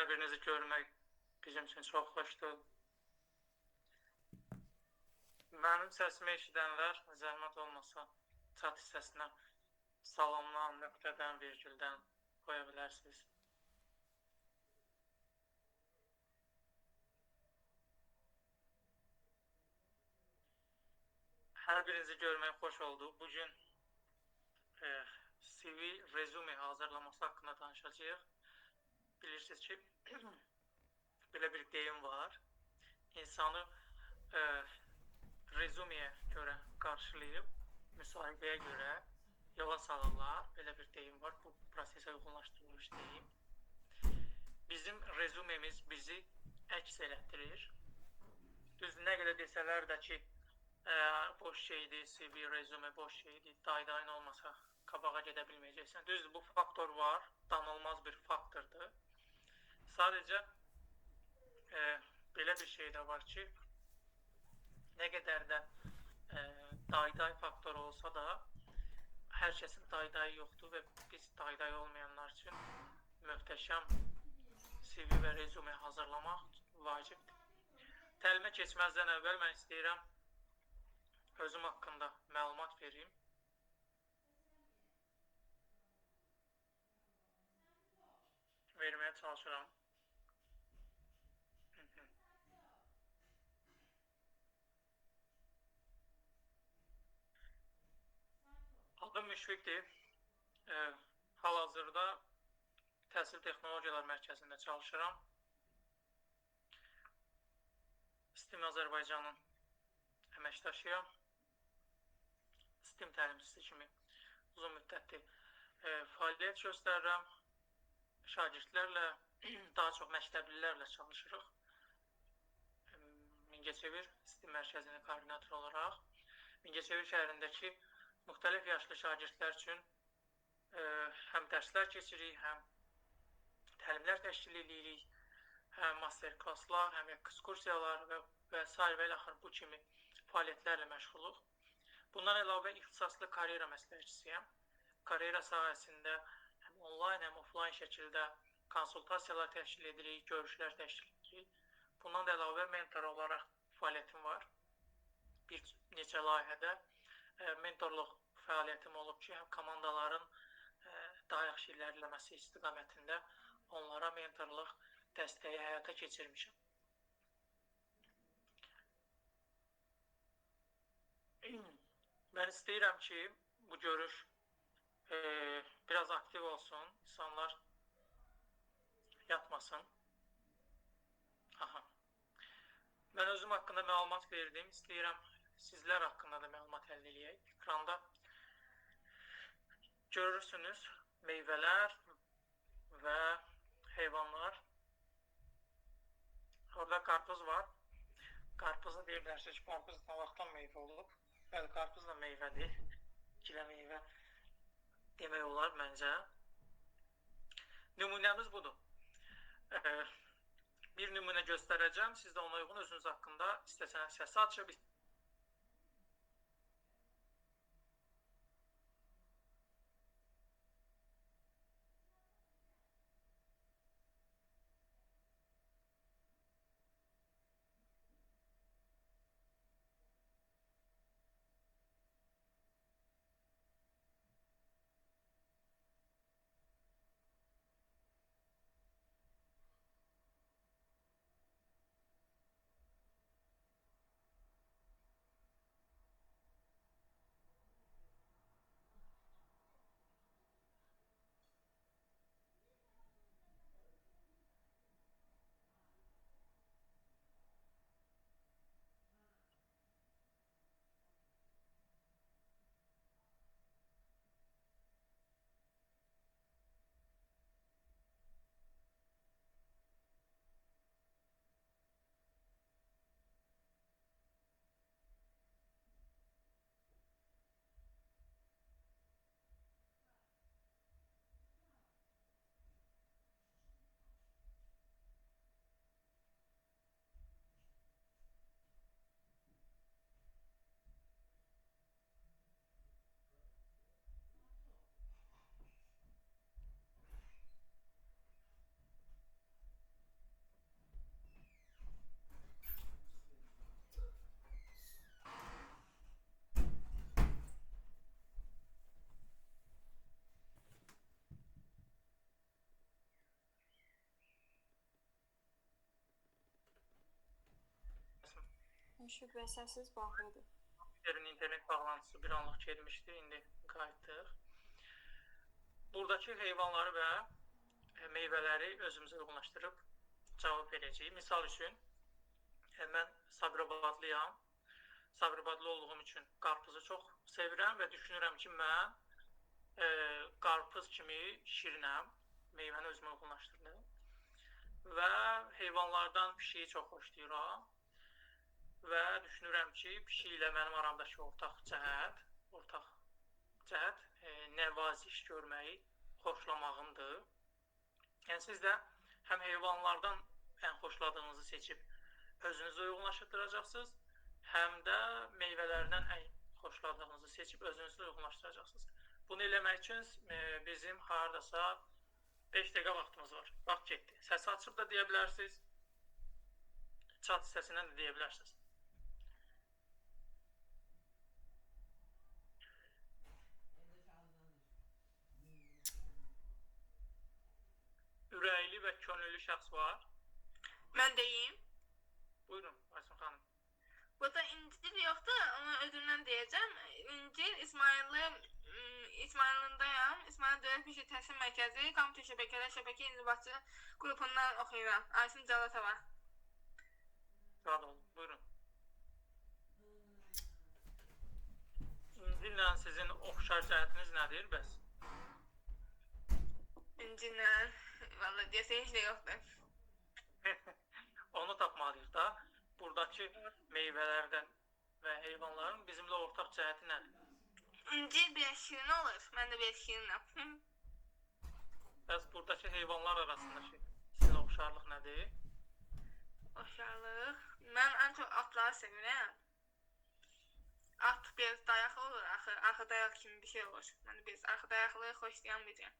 Hər birinizi görmək bizim üçün çox xoşdur. Mənim səsimi eşidənlər zəhmət olmasa chat hissəsinə salamdan, nöqtədən, virgüldən qoya bilərsiniz. Hər birinizi görmək xoş oldu. Bugün CV rezume hazırlaması haqqında danışacağıq. Bilirsiniz ki, belə bir deyim var. İnsanı rezumeyə görə qarşılayıb, müsahibəyə görə yola salırlar. Belə bir deyim var. Bu prosesə uyğunlaşdırılmış deyim. Bizim rezumemiz bizi əks elətdirir. Düz nə qədər desələr də ki, boş şeydir, CV, rezume boş şeydir, daydayın olmasa qabağa gedə bilməyəcəksən. Düzdür, bu faktor var, danılmaz bir faktordur. Sadəcə belə bir şey də var ki, nə qədər də dayday faktor olsa da, hər kəsin daydayı yoxdur və biz dayday olmayanlar üçün möhtəşəm CV və rezume hazırlamaq vacibdir. Təlimə keçməzdən əvvəl mən istəyirəm özüm haqqında məlumat vereyim. Verməyə çalışıram. Adım Müşfiqdir. Hal-hazırda Təhsil Texnologiyalar Mərkəzində çalışıram. STEM Azərbaycanın əməkdaşıyam. STEM təlimçisi kimi uzun müddətli fəaliyyət göstərirəm. Şagirdlərlə, daha çox məktəblilərlə çalışırıq. Mingəçevir STEM Mərkəzinin koordinatoru olaraq Mingəçevir şəhərindəki müxtəlif yaşlı şagirdlər üçün həm dərslər keçirik, həm təlimlər təşkil edirik, həm master klasslar, həm ekskursiyalar və sair və ilaxır bu kimi fəaliyyətlərlə məşğuluq. Bundan əlavə ixtisaslı karyera məsləhətçisiyəm. Karyera sahəsində həm onlayn, həm offlayn şəkildə konsultasiyalar təşkil edirik, görüşlər təşkil edirik. Bundan da əlavə mentor olaraq fəaliyyətim var. Bir neçə layihədə mentorluq fəaliyyətim olub ki, həm komandaların daha yaxşı irəliləməsi istiqamətində onlara mentorluq dəstəyi həyata keçirmişəm. Mən istəyirəm ki, bu görüş biraz aktiv olsun, insanlar yatmasın. Mən özüm haqqında məlumat verdim, istəyirəm sizlər haqqında da məlumat əldə edək. Ekranda görürsünüz meyvələr və heyvanlar. Orada qarpız var. Qarpızı deyə bilərsiniz ki, qarpız nə vaxtdan meyvə olub. Bəli, qarpız da meyvədir. İkilə meyvə demək olar məncə. Nümunəmiz budur. Bir nümunə göstərəcəm. Siz də ona uyğun özünüz haqqında istəsəniz səsi açıb Şübhə səssiz bağlıdır. Yerin internet bağlantısı bir anlıq gelmişdi, indi qayıtdıq. Buradakı heyvanları və meyvələri özümüzə uyğunlaşdırıb cavab verəcəyik. Misal üçün, mən Sabirabadlıyam. Sabirabadlı olduğum üçün qarpızı çox sevirəm və düşünürəm ki, mən qarpız kimi şirinəm, meyvəni özümə uyğunlaşdırdım. Və heyvanlardan pişiyi çox xoşlayıram. Və düşünürəm ki, pişik ilə mənim aramdakı ortaq cəhət nəvaziş görməyi xoşlamağımdır. Yəni, siz də həm heyvanlardan ən xoşladığınızı seçib özünüzə uyğunlaşdıracaqsınız, həm də meyvələrdən ən xoşladığınızı seçib özünüzə uyğunlaşdıracaqsınız. Bunu eləmək üçün bizim haradasa 5 dəqiqə vaxtımız var. Vaxt getdi. Səsi açıb da deyə bilərsiniz, chat hissəsindən də deyə bilərsiniz. Ürəkli və könüllü şəxs var. Mən deyim. Buyurun, Aysun xanım. Burada İncil yoxdur, onu özümdən deyəcəm. İncil İsmailindayam. İsmail Dövlət Peşə Təhsil Mərkəzi, Kampütür Şəbəkə İnzibatçı qrupundan oxuyuram. Aysun Calatova. Sağ olun, buyurun. İncillə sizin oxşar cəhətiniz nədir bəs? İncillə, vallahi deyəsə heç də yoxdur. Onu tapmalıyıq da. Buradakı meyvələrdən və heyvanların bizimlə ortaq cəhəti nədir? İncil biraz şirin olur. Mən də biraz şirinim. Bəs buradakı heyvanlar arasındakı sizin oxşarlıq nədir? Oxşarlıq. Mən ən çox atları sevirəm. At biraz dayaqlı olur, axı dayaq kimi bir şey olur. Mən də biraz axı dayaqlığı xoşlayan biriyəm.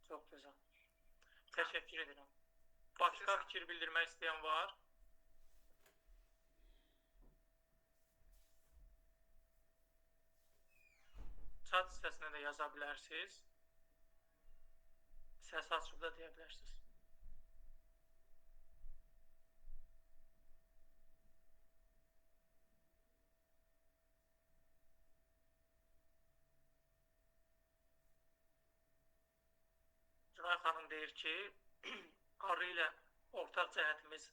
Çox gözəl. Təşəkkür edirəm. Başqa fikir bildirmək istəyən var? Chat hissəsinə də yaza bilərsiniz. Səs açıb da deyə bilərsiniz. Cünay xanım deyir ki, arı ilə ortaq cəhətimiz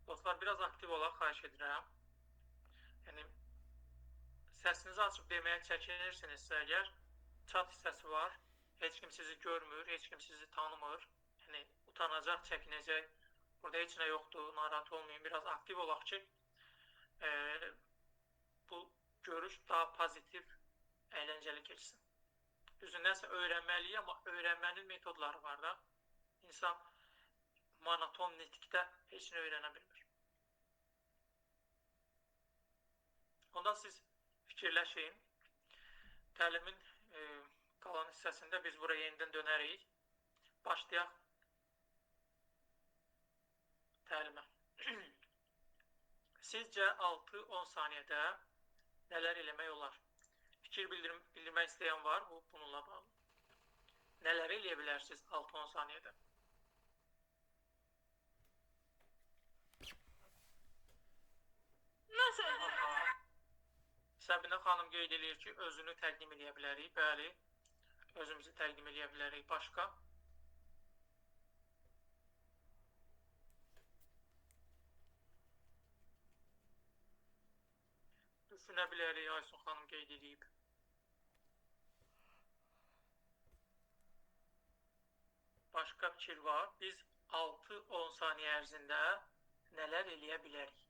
Dostlar, biraz aktiv olaq, xahiş edirəm. Yəni, səsinizi açıb deməyə çəkinirsinizsə əgər, chat hissəsi var, heç kim sizi görmür, heç kim sizi tanımır, yəni, utanacaq, çəkinəcək, burada heç nə yoxdur, narahat olmayın, biraz aktiv olaq ki, bu görüş daha pozitiv, əyləncəli keçsin. Düzündənsə öyrənməliyik, amma öyrənmənin metodları var da, insan monoton nitqdə heç nə öyrənə bilmir. Ondan siz fikirləşin. Təlimin qalan hissəsində biz buraya yenidən dönərik. Başlayaq təlimə. Sizcə 6-10 saniyədə nələr eləmək olar? Fikir bildirmək istəyən var bununla bağlı. Nələr eləyə bilərsiniz 6-10 saniyədə? Nasıl? Səbinə xanım qeyd edir ki, özünü təqdim edə bilərik. Bəli, özümüzü təqdim edə bilərik. Başqa? Düşünə bilərik, Aysun xanım qeyd edib. Başqa fikir var. Biz 6-10 saniyə ərzində nələr eləyə bilərik?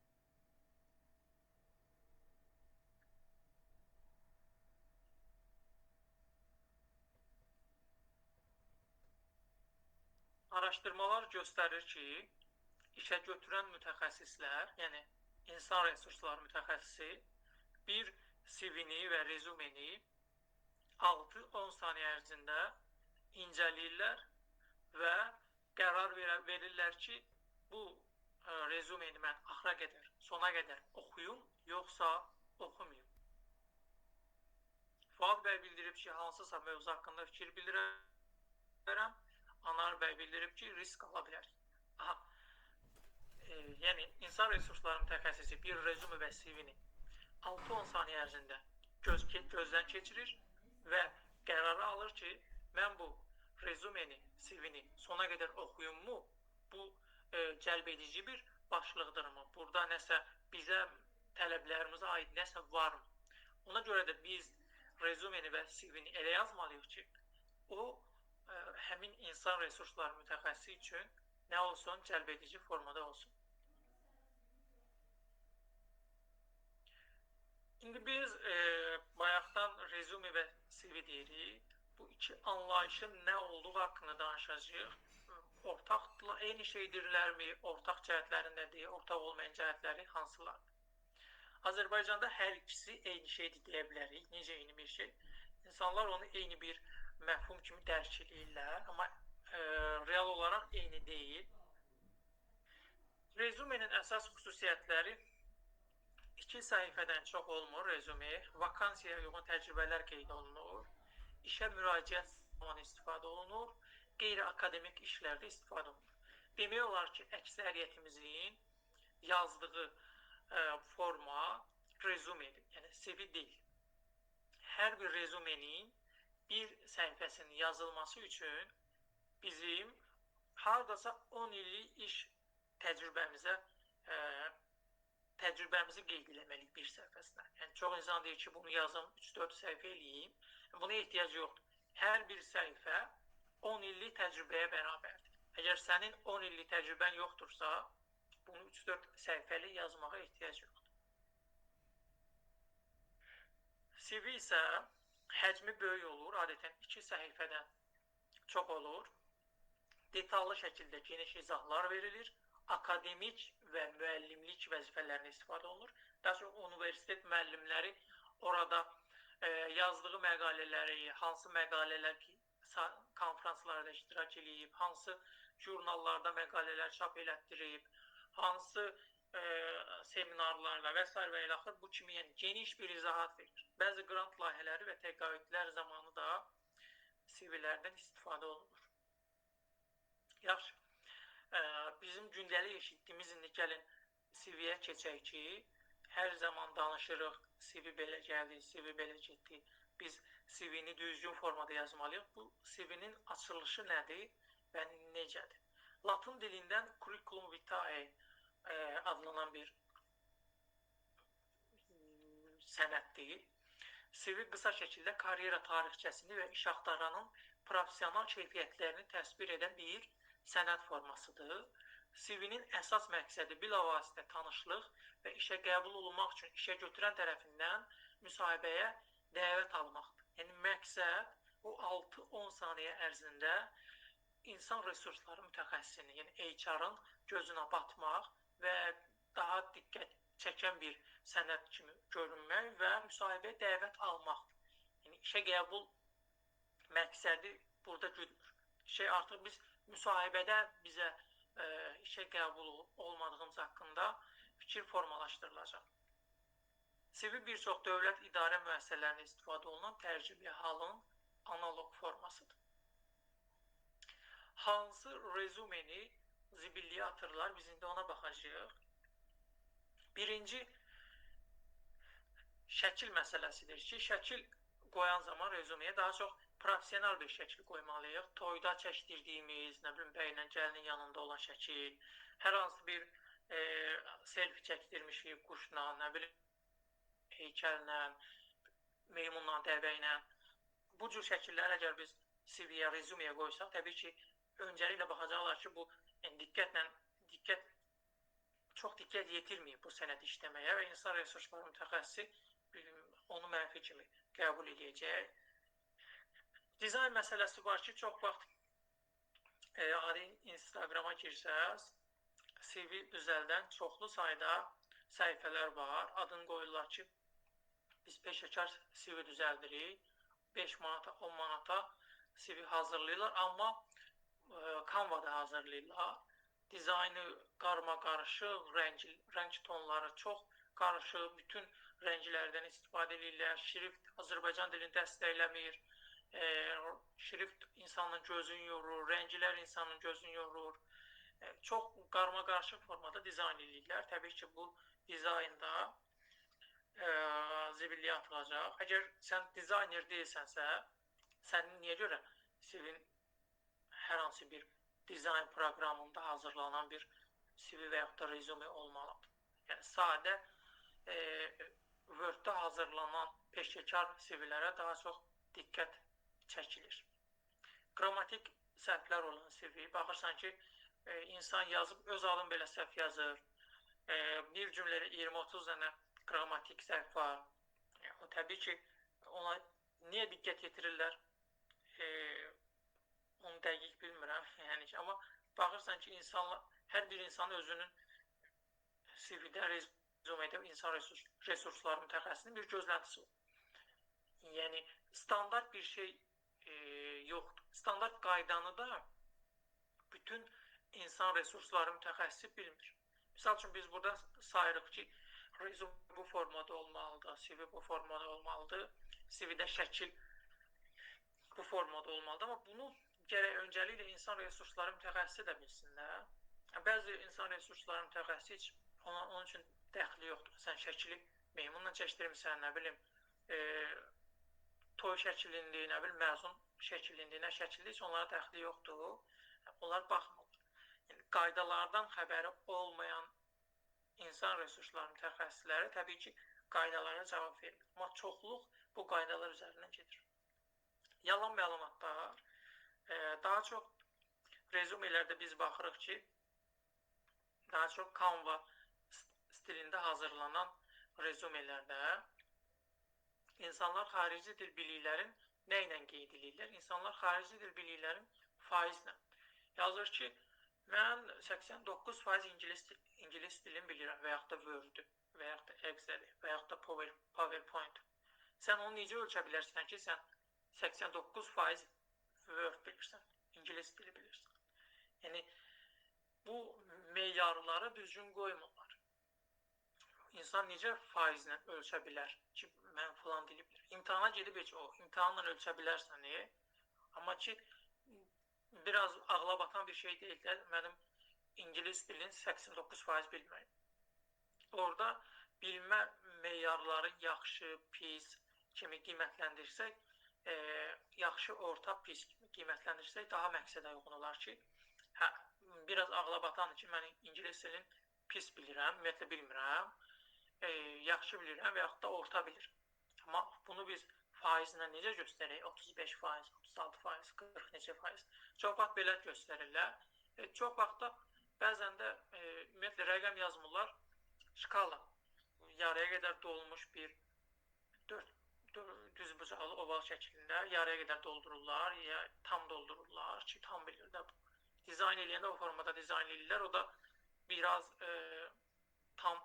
Araşdırmalar göstərir ki, işə götürən mütəxəssislər, yəni insan resursları mütəxəssisi bir CV-ni və rezumeni 6-10 saniyə ərzində incələyirlər və qərar verirlər ki, bu rezumeni mən axıra qədər, sona qədər oxuyum, yoxsa oxumayım. Fuad bəy bildirib ki, hansısa mövzu haqqında fikir bildirərəm. Anar bəy bildirib ki, risk ala bilər. Yəni, insan resursları mütəxəssisi bir rezume və CV-ni 6-10 saniyə ərzində gözdən keçirir və qərarı alır ki, mən bu rezumeni, CV-ni sona qədər oxuyummu, bu cəlbedici bir başlıqdırmı, burada nəsə bizə tələblərimizə aid nəsə varmı? Ona görə də biz rezumeni və CV-ni elə yazmalıyıq ki, o həmin insan resursları mütəxəssisi üçün nə olsun, cəlbedici formada olsun. İndi biz bayaqdan rezume və CV deyirik. Bu iki anlayışın nə olduğu haqqında danışacağıq. Ortaqla eyni şeydirlərmi, ortaq cəhətləri nədir, ortaq olmayan cəhətləri hansılar? Azərbaycanda hər ikisi eyni şeydir deyə bilərik. Necə eyni bir şey? İnsanlar onu eyni bir məfhum kimi dərk edirlər, amma real olaraq eyni deyil. Rezumenin əsas xüsusiyyətləri 2 səhifədən çox olmur rezume, vakansiyaya uyğun təcrübələr qeyd olunur, işə müraciət zamanı istifadə olunur, qeyri-akademik işlərdə istifadə olunur. Demək olar ki, əksəriyyətimizin yazdığı forma rezumedir, yəni CV deyil. Hər bir rezumenin bir səhifəsinin yazılması üçün bizim haradasa 10 illik iş təcrübəmizi qeyd eləməliyik bir səhifəsinə. Yəni, çox insan deyir ki, bunu yazım, 3-4 səhifə eləyim. Buna ehtiyac yoxdur. Hər bir səhifə 10 illik təcrübəyə bərabərdir. Əgər sənin 10 illik təcrübən yoxdursa, bunu 3-4 səhifəli yazmağa ehtiyac yoxdur. CV isə həcmi böyük olur, adətən 2 səhifədən çox olur. Detallı şəkildə geniş izahlar verilir. Akademik və müəllimlik vəzifələrinə istifadə olunur. Daha çox universitet müəllimləri orada yazdığı məqalələri, hansı məqalələr konferanslarda iştirak edib, hansı jurnallarda məqalələr çap elətdirib, hansı seminarlarda və s. və ilaxır bu kimi geniş bir izahat verir. Bəzi qrant layihələri və təqaüdlər zamanı da CV-lərdən istifadə olunur. Yaxşı. Bizim gündəlik eşitdiyimiz indi gəlin CV-yə keçək ki, hər zaman danışırıq, CV belə gəldi, CV belə getdi. Biz CV-ni düzgün formada yazmalıyıq. Bu CV-nin açılışı nədir və necədir? Latın dilindən curriculum vitae adlanan bir sənəddir. CV qısa şəkildə karyera tarixçəsini və iş axtaranın professional keyfiyyətlərini təsvir edən bir sənəd formasıdır. CV-nin əsas məqsədi bilavasitə tanışlıq və işə qəbul olunmaq üçün işə götürən tərəfindən müsahibəyə dəvət almaqdır. Yəni, məqsəd o 6-10 saniyə ərzində insan resursları mütəxəssisini, yəni HR-ın gözünə batmaq və daha diqqət çəkən bir sənəd kimi görünmək və müsahibəyə dəvət almaqdır. Yəni, işə qəbul məqsədi burada güdmür. Artıq biz müsahibədə bizə işə qəbul olmadığımız haqqında fikir formalaşdırılacaq. CV bir çox dövlət idarə müəssisələrində istifadə olunan tərcübə halın analog formasıdır. Hansı rezumeni zibilliyə atırlar, biz indi ona baxacağıq. Birinci şəkil məsələsidir ki, şəkil qoyan zaman rezumeyə daha çox profesional bir şəkil qoymalıyıq. Toyda çəkdirdiyimiz, bəylə gəlinin yanında olan şəkil, hər hansı bir selfie çəkdirmişik quşla, heykəllə, meymunla, dəvəylə. Bu cür şəkillər əgər biz CV-yə, rezumeyə qoysaq, təbii ki, öncəliklə baxacaqlar ki, bu çox diqqət yetirməyib bu sənəd işləməyə və insan resursları mütəxəssisi onu mənfi kimi qəbul edəcək. Dizayn məsələsi var ki, çox vaxt adi Instagrama girsəz, CV düzəldən çoxlu sayda səhifələr var. Adını qoyurlar ki, biz peşəkar CV düzəldirik. 5 manata, 10 manata CV hazırlayırlar, amma Canva-da hazırlayırlar. Dizaynı qarma-qarışıq, rəng tonları çox qarışıq, bütün rənglərdən istifadə edirlər. Şrift Azərbaycan dilini dəstəkləmir. Şrift insanın gözünü yorur, rənglər insanın gözünü yorur. Çox qarma-qarışıq formada dizayn edirlər. Təbii ki, bu dizaynda zibilliyə atılacaq. Əgər sən dizayner deyilsənsə, sənin niyə görə CV-in hər hansı bir dizayn proqramında hazırlanan bir CV və yaxud da rezume olmalıdır. Yəni, sadə Word-da hazırlanan peşəkar CV-lərə daha çox diqqət çəkilir. Qrammatik səhvlər olan CV, baxırsan ki, insan yazıb, öz alın belə səhv yazır. Bir cümlədə 20-30 dənə qrammatik səhv var. Təbii ki, ona niyə diqqət yetirirlər? Onu dəqiq bilmirəm. Yəni ki, amma baxırsan ki, hər bir insanın özünün CV-də, rezumedə insan resursları mütəxəssisinin bir gözləntisi var. Yəni, standart bir şey yoxdur. Standart qaydanı da bütün insan resursları mütəxəssisi bilmir. Misal üçün, biz burada sayırıq ki, rezume bu formada olmalıdır, CV bu formada olmalıdır, CV-də şəkil bu formada olmalıdır. Amma bunu gərək öncəliklə insan resursları mütəxəssisi də bilsinlər. Bəzi insan resursları mütəxəssisi heç onun üçün dəxli yoxdur. Sən şəkili meymunla çəkdirmirsən, nə bilim, toy şəkilində, nə bilim, məzun şəkilində, nə şəkildə heç onlara dəxli yoxdur. Onlar baxmırlar. Yəni, qaydalardan xəbəri olmayan insan resursları mütəxəssisləri təbii ki, qaydalara cavab verir. Amma çoxluq bu qaydalar üzərindən gedir. Yalan məlumatlar. Daha çox rezumelərdə biz baxırıq ki, daha çox Canva stilində hazırlanan rezumelərdə insanlar xarici dil biliklərin nə ilə qeyd edirlər? İnsanlar xarici dil biliklərin faizlə. Yazır ki, mən 89% ingilis dilini bilirəm və yaxud da Word-ü, və yaxud da Excel-i, və yaxud da PowerPoint-u. Sən onu necə ölçə bilərsən ki, sən 89% Word bilirsən, ingilis dili bilirsən. Yəni, bu meyarları düzgün qoymurlar. İnsan necə faizlə ölçə bilər ki, mən filan dili bilirəm. İmtihana gedib heç o, imtihanla ölçə bilərsən, amma ki, biraz ağla batan bir şey deyil də, mənim ingilis dilini 89% bilməyim. Orada bilmə meyarları yaxşı, pis kimi qiymətləndirsək, yaxşı, orta, pis kimi qiymətləndirsək, daha məqsədə uyğun olar ki, biraz ağla batan ki, mən ingilis dilini pis bilirəm, ümumiyyətlə bilmirəm, yaxşı bilirəm və yaxud da orta bilirəm. Amma bunu biz faizlə necə göstərək? 35%, 36%, 40 neçə faiz. Çox vaxt belə göstərirlər. Çox vaxt da bəzən də ümumiyyətlə rəqəm yazmırlar. Şkala yarıya qədər dolmuş bir düz bucaqlı oval şəklində yarıya qədər doldururlar, ya tam doldururlar ki, tam bilir də bu. Dizayn eləyəndə o formada dizayn eləyirlər. O da biraz tam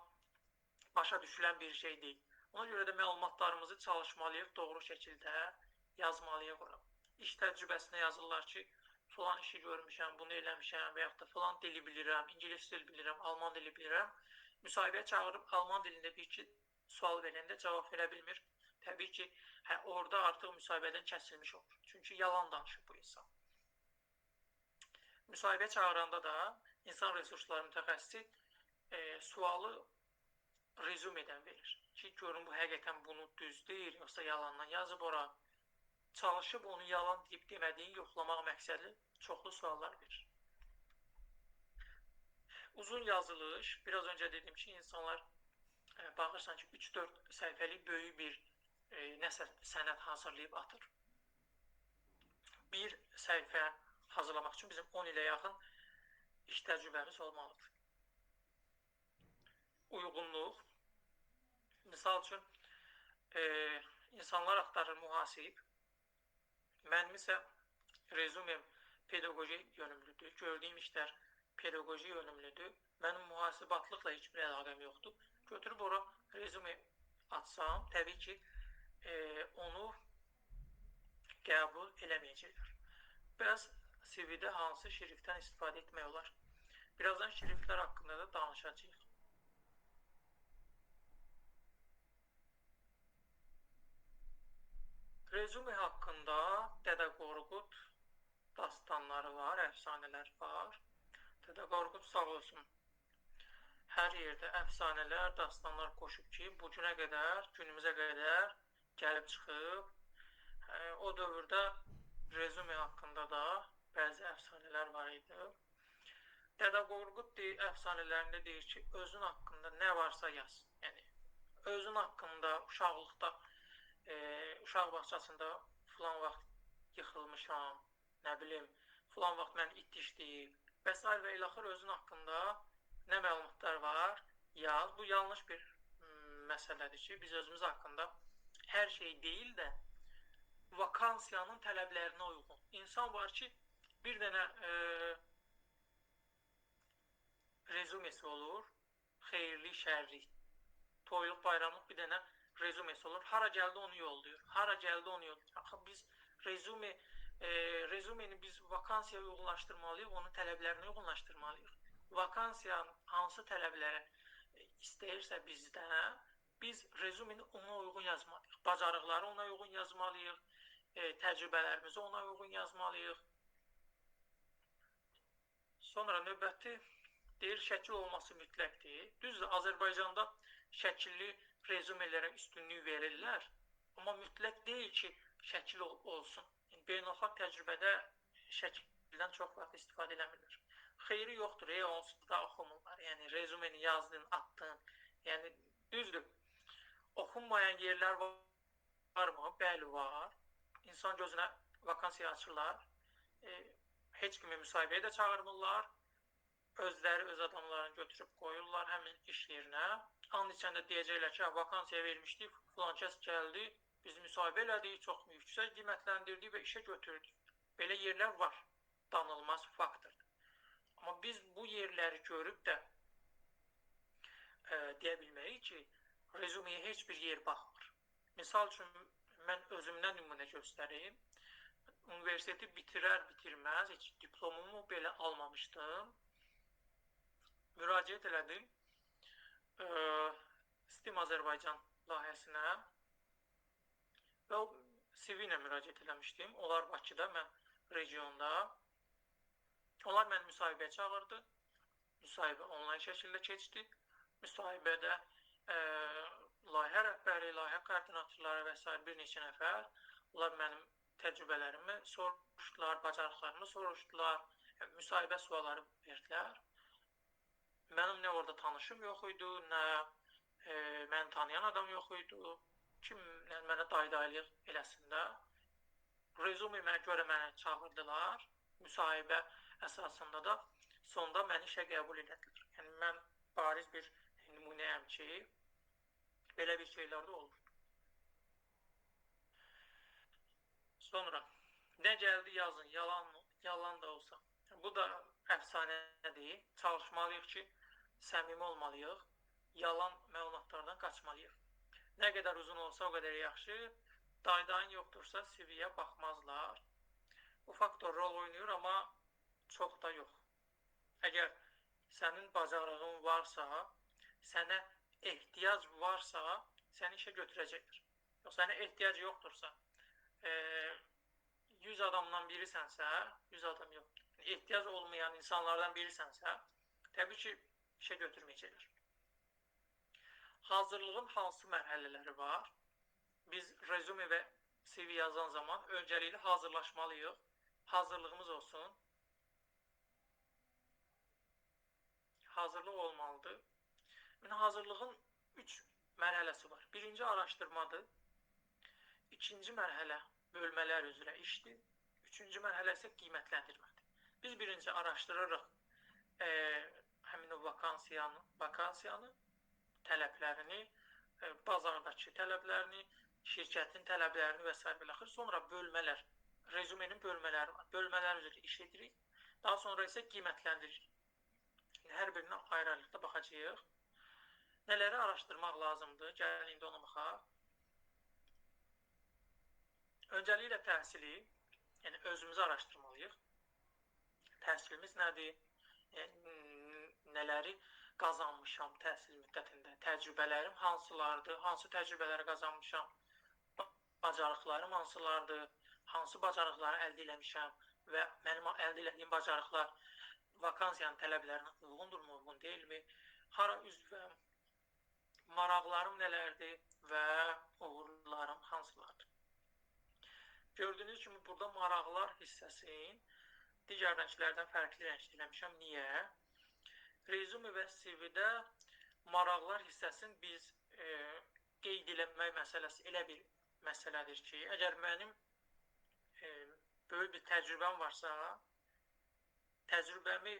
başa düşülən bir şey deyil. Ona görə də məlumatlarımızı çalışmalıyıq, doğru şəkildə yazmalıyıq ora. İş təcrübəsinə yazırlar ki, filan işi görmüşəm, bunu eləmişəm və yaxud da filan dili bilirəm, ingilis dili bilirəm, alman dili bilirəm. Müsahibəyə çağırıb alman dilində bir-iki sual verəndə cavab verə bilmir. Təbii ki, orada artıq müsahibədən kəsilmiş olur. Çünki yalan danışır bu insan. Müsahibəyə çağıranda da insan resursları mütəxəssisi sualı rezumedən verir. Ki, görün bu həqiqətən bunu düz deyir, yoxsa yalandan yazıb ora. Çalışıb onu yalan deyib demədiyin yoxlamaq məqsədli çoxlu suallar verir. Uzun yazılış, biraz öncə dedim ki, insanlar baxırsan ki, 3-4 səhifəlik böyük bir nəsə sənəd hazırlayıb atır. Bir səhifə hazırlamaq üçün bizim 10 ilə yaxın iş təcrübəmiz olmalıdır. Uyğunluq. Misal üçün, insanlar axtarır mühasib. Mənim isə rezumem pedaqoji yönümlüdür. Gördüyüm işlər pedaqoji yönümlüdür. Mənim mühasibatlıqla heç bir əlaqəm yoxdur. Götürüb ora rezume atsam, təbii ki, onu qəbul eləməyəcəklər. Bəs CV-də hansı şriftdən istifadə etmək olar? Birazdan şriftlər haqqında da danışacağıq. Rezume haqqında Dədə Qorqud dastanları var, əfsanələr var. Dədə Qorqud sağ olsun. Hər yerdə əfsanələr, dastanlar qoşub ki, bu günə qədər, günümüzə qədər gəlib çıxıb. O dövrdə rezume haqqında da bəzi əfsanələr var idi. Dədə Qorqud əfsanələrində deyir ki, özün haqqında nə varsa yaz. Yəni, özün haqqında uşaqlıqda, uşaq bağçasında filan vaxt yıxılmışam, nə bilim, filan vaxt mən itişdiyim və s. və ilaxır özün haqqında nə məlumatlar var, yaz. Bu yanlış bir məsələdir ki, biz özümüz haqqında hər şey deyil də vakansiyanın tələblərinə uyğun. İnsan var ki, bir dənə rezumesi olur, xeyirli, şərri, toyluq, bayramlıq bir dənə rezumesi olur. Hara gəldi onu yollayır, hara gəldi onu yollayır. Axı biz rezumeni biz vakansiyaya uyğunlaşdırmalıyıq, onun tələblərinə uyğunlaşdırmalıyıq. Vakansiyanın hansı tələblərə istəyirsə bizdən, biz rezumeni ona uyğun yazmalıyıq. Bacarıqları ona uyğun yazmalıyıq, təcrübələrimizi ona uyğun yazmalıyıq. Sonra növbəti deyir, şəkil olması mütləqdir. Düzdür, Azərbaycanda şəkilli rezumelərə üstünlük verirlər, amma mütləq deyil ki, şəkil olsun. Yəni, beynəlxalq təcrübədə şəkildən çox vaxt istifadə eləmirlər. Xeyri yoxdur, onsuz da oxumurlar. Yəni, rezumeni yazdın, atdın. Yəni, düzdür, oxunmayan yerlər varmı? Bəli, var. İnsan gözünə vakansiya açırlar. Heç kimi müsahibəyə də çağırmırlar. Özləri öz adamlarını götürüb qoyurlar həmin iş yerinə. And içəndə deyəcəklər ki, vakansiya vermişdik, filan kəs gəldi, biz müsahibə elədik, çox yüksək qiymətləndirdik və işə götürdük. Belə yerlər var, danılmaz faktdır. Amma biz bu yerləri görüb də deyə bilməyik ki, rezumeye heç bir yer baxmır. Misal üçün, mən özümdən nümunə göstəreyim. Universiteti bitirər-bitirməz, heç diplomumu belə almamışdım. Müraciət elədim STEM Azərbaycan layihəsinə və o CV ilə müraciət eləmişdim. Onlar Bakıda, mən regionda. Onlar məni müsahibəyə çağırdı. Müsahibə onlayn şəkildə keçdi. Müsahibədə layihə rəhbəri, layihə koordinatorları və s. bir neçə nəfər. Onlar mənim təcrübələrimi soruşdular, bacarıqlarımı soruşdular, müsahibə sualları verdilər. Mənim nə orada tanışım yox idi, nə məni tanıyan adam yox idi. Kim mənə daydaylıq eləsin də. Rezumemə görə məni çağırdılar. Müsahibə əsasında da sonda məni işə qəbul elədilər. Yəni, mən bariz bir nümunəyəm ki, belə bir şeylər də olur. Sonra, nə gəldi yazın, yalan da olsa. Bu da əfsanədir. Çalışmalıyıq ki, səmimi olmalıyıq, yalan məlumatlardan qaçmalıyıq. Nə qədər uzun olsa o qədər yaxşı, daydayın yoxdursa CV-yə baxmazlar. Bu faktor rol oynayır, amma çox da yox. Əgər sənin bacarığın varsa, sənə ehtiyac varsa, səni işə götürəcəkdir. Yox, sənə ehtiyac yoxdursa, 100 adamdan birisənsə, 100 adam yox, ehtiyac olmayan insanlardan birisənsə, təbii ki, işə götürməyəcəklər. Hazırlığın hansı mərhələləri var? Biz rezume və CV yazan zaman öncəliklə hazırlaşmalıyıq. Hazırlığımız olsun. Hazırlıq olmalıdır. Hazırlığın 3 mərhələsi var. Birinci araşdırmadır. İkinci mərhələ bölmələr üzrə işdir. Üçüncü mərhələ isə qiymətləndirmədir. Biz birinci araşdırırıq həmin o vakansiyanı, tələblərini, bazardakı tələblərini, şirkətin tələblərini və s. beləxir. Sonra bölmələr, rezumenin bölmələri var. Bölmələr üzrə iş edirik. Daha sonra isə qiymətləndiririk. Hər birinə ayrı-ayrılıqda baxacağıq. Nələri araşdırmaq lazımdır? Gəlin indi ona baxaq. Öncəliklə təhsili, yəni özümüzü araşdırmalıyıq. Təhsilimiz nədir? Nələri qazanmışam təhsil müddətində? Təcrübələrim hansılardır? Hansı təcrübələri qazanmışam? Bacarıqlarım hansılardır? Hansı bacarıqları əldə eləmişəm və mənim əldə etdiyim bacarıqlar vakansiyanın tələblərinə uyğundurmu, uyğun deyilmi? Hara üzvəm? Maraqlarım nələrdir və uğurlarım hansılardır? Gördüyünüz kimi burada maraqlar hissəsini digər rənglərdən fərqli rəngləmişəm. Niyə? Rezume və CV-də maraqlar hissəsini biz qeyd eləmək məsələsi elə bir məsələdir ki, əgər mənim böyük bir təcrübəm varsa, təcrübəmi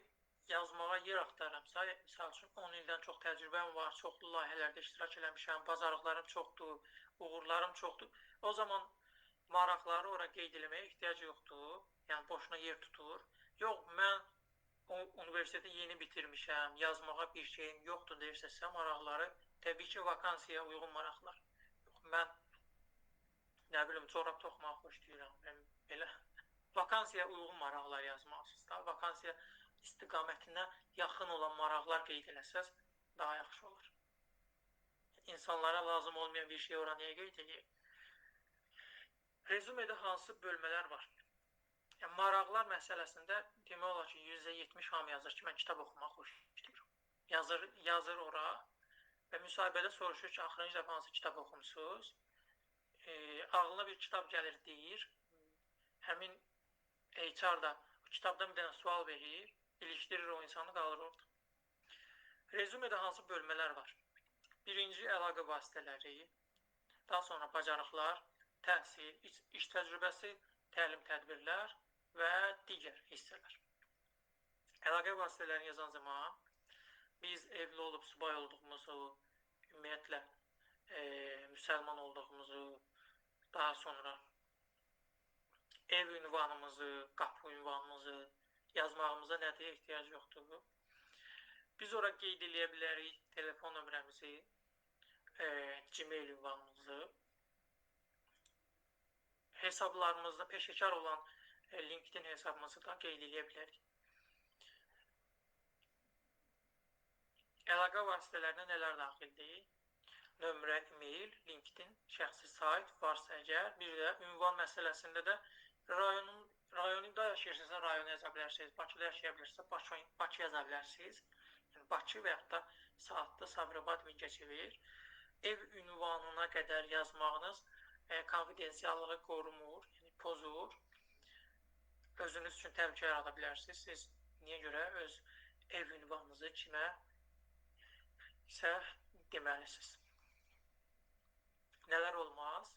yazmağa yer axtarıramsa, misal üçün 10 ildən çox təcrübəm var, çoxlu layihələrdə iştirak eləmişəm, bacarıqlarım çoxdur, uğurlarım çoxdur. O zaman maraqları ora qeyd eləməyə ehtiyac yoxdur. Yəni boşuna yer tutur. Yox, mən o universiteti yeni bitirmişəm, yazmağa bir şeyim yoxdur deyirsəsə, maraqları təbii ki, vakansiyaya uyğun maraqlar. Yox, mən nə bilim, corab toxumağı xoşlayıram. Belə vakansiyaya uyğun maraqlar yazmalısınız da. Vakansiya istiqamətinə yaxın olan maraqlar qeyd eləsəz daha yaxşı olur. İnsanlara lazım olmayan bir şey ora niyə qeyd edək? Rezumedə hansı bölmələr var? Yəni, maraqlar məsələsində demək olar ki, %70 hamı yazır ki, mən kitab oxumaq xoşlayıram. Yazır ora və müsahibədə soruşur ki, axırıncı dəfə hansı kitab oxumusunuz? Ağlına bir kitab gəlir deyir. Həmin HR da kitabdan bir dənə sual verir, ilişdirir o insanı, qalır orada. Rezumedə hansı bölmələr var? Birinci, əlaqə vasitələri, daha sonra bacarıqlar, təhsil, iş təcrübəsi, təlim tədbirlər və digər hissələr. Əlaqə vasitələrini yazan zaman biz evli olub subay olduğumuzu, ümumiyyətlə müsəlman olduğumuzu, daha sonra ev ünvanımızı, qapı ünvanımızı yazmağımıza nədir ehtiyac yoxdur. Biz ora qeyd eləyə bilərik telefon nömrəmizi, Gmail ünvanımızı, hesablarımızda peşəkar olan LinkedIn hesabımızı da qeyd eləyə bilərik. Əlaqə vasitələrinə nələr daxildir? Nömrə, e-mail, LinkedIn, şəxsi sayt varsa əgər, bir də ünvan məsələsində də rayonunda yaşayırsınızsa rayonu yaza bilərsiniz, Bakıda yaşaya bilirsiniz, Bakı yaza bilərsiniz. Yəni, Bakı və yaxud da saatda Sabirabad Mingəçevir. Ev ünvanına qədər yazmağınız konfidensiallığı qorumur, yəni pozur. Özünüz üçün təhlükə yarada bilərsiniz. Siz niyə görə öz ev ünvanınızı kimə isə deməlisiniz. Nələr olmaz?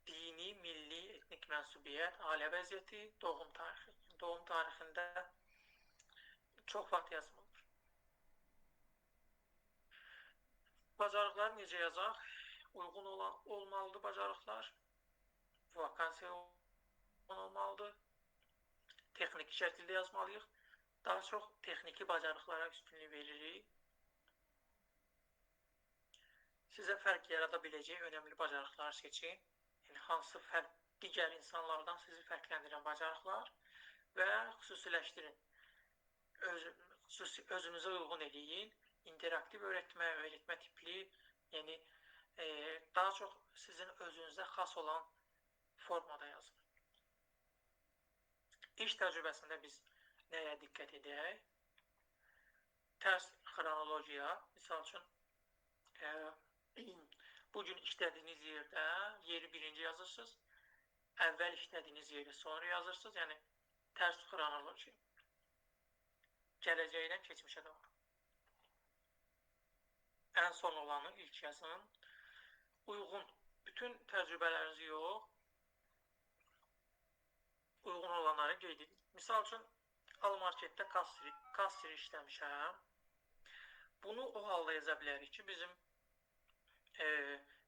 Dini, milli, etnik mənsubiyyət, ailə vəziyyəti, doğum tarixi. Doğum tarixində çox vaxt yazılır. Bacarıqları necə yazaq? Uyğun olmalıdır bacarıqlar. Vakansiya uyğun olmalıdır. Texniki şəkildə yazmalıyıq. Daha çox texniki bacarıqlara üstünlük veririk. Sizə fərq yarada biləcək önəmli bacarıqları seçin. Yəni, hansı digər insanlardan sizi fərqləndirən bacarıqlar və xüsusiləşdirin. Özünüzə uyğun eləyin. İnteraktiv öyrətmə, öyrətmə tipli, yəni daha çox sizin özünüzə xas olan formada yazın. İş təcrübəsində biz nəyə diqqət edək? Tərs xronologiya, misal üçün, bugün işlədiyiniz yerdə yeri birinci yazırsınız, əvvəl işlədiyiniz yeri sonra yazırsınız, yəni tərs xronologiya. Gələcəkdən keçmişə doğru. Ən son olanı ilk yazın. Uyğun, bütün təcrübələrinizi yox, uyğun olanları qeyd edin. Misal üçün, Al-Marketdə kassir işləmişəm. Bunu o halda yaza bilərik ki, bizim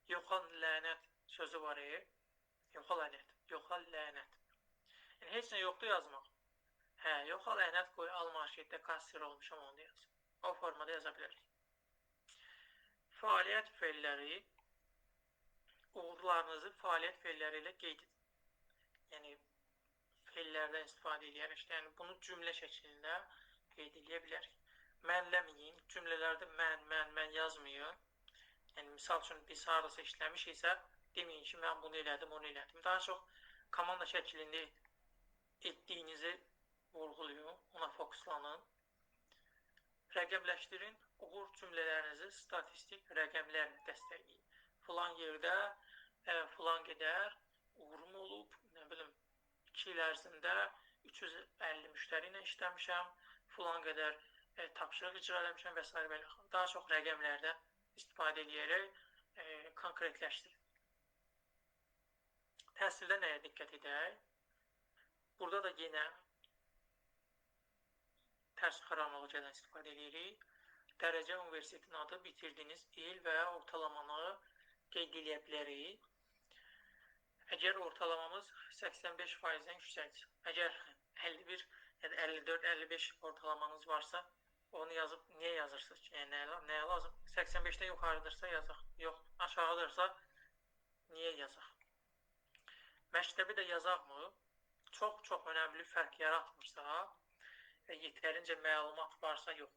yoxal lənət sözü var. Yoxal lənət. Yəni, heç nə yoxdur yazmaq. Yoxal lənət qoy, Al-Marketdə kassir olmuşam, onu da yaz. O formada yaza bilərik. Fəaliyyət feilləri, uğurlarınızı fəaliyyət feilləri ilə qeyd edin. Yəni, feillərdən istifadə edərək, yəni bunu cümlə şəklində qeyd edə bilərik. Mənləməyin, cümlələrdə mən yazmayın. Yəni, misal üçün, biz harasa işləmişiksə, deməyin ki, mən bunu elədim, onu elədim. Daha çox komanda şəklində etdiyinizi vurğulayın, ona fokuslanın. Rəqəmləşdirin, uğur cümlələrinizi statistik rəqəmlərlə dəstəkləyin. Filan yerdə, filan qədər uğurum olub, nə bilim, 2 il ərzində 350 müştəri ilə işləmişəm, filan qədər tapşırıq icra eləmişəm və s. Daha çox rəqəmlərdən istifadə edərək konkretləşdirin. Təhsildə nəyə diqqət edək? Burada da yenə tərs xronologiyadan istifadə edirik. Dərəcə universitetin adı, bitirdiyiniz il və ortalamanı qeyd edə bilərik. Əgər ortalamamız 85%-dən yüksəkdir, əgər 51 ya da 54-55 ortalamanız varsa, onu yazıb niyə yazırsınız ki? Yəni, nəyə lazım? 85-dən yuxarıdırsa yazaq, yox, aşağıdırsa niyə yazaq? Məktəbi də yazaqmı? Çox önəmli fərq yaratmırsa və yetərincə məlumat varsa, yox.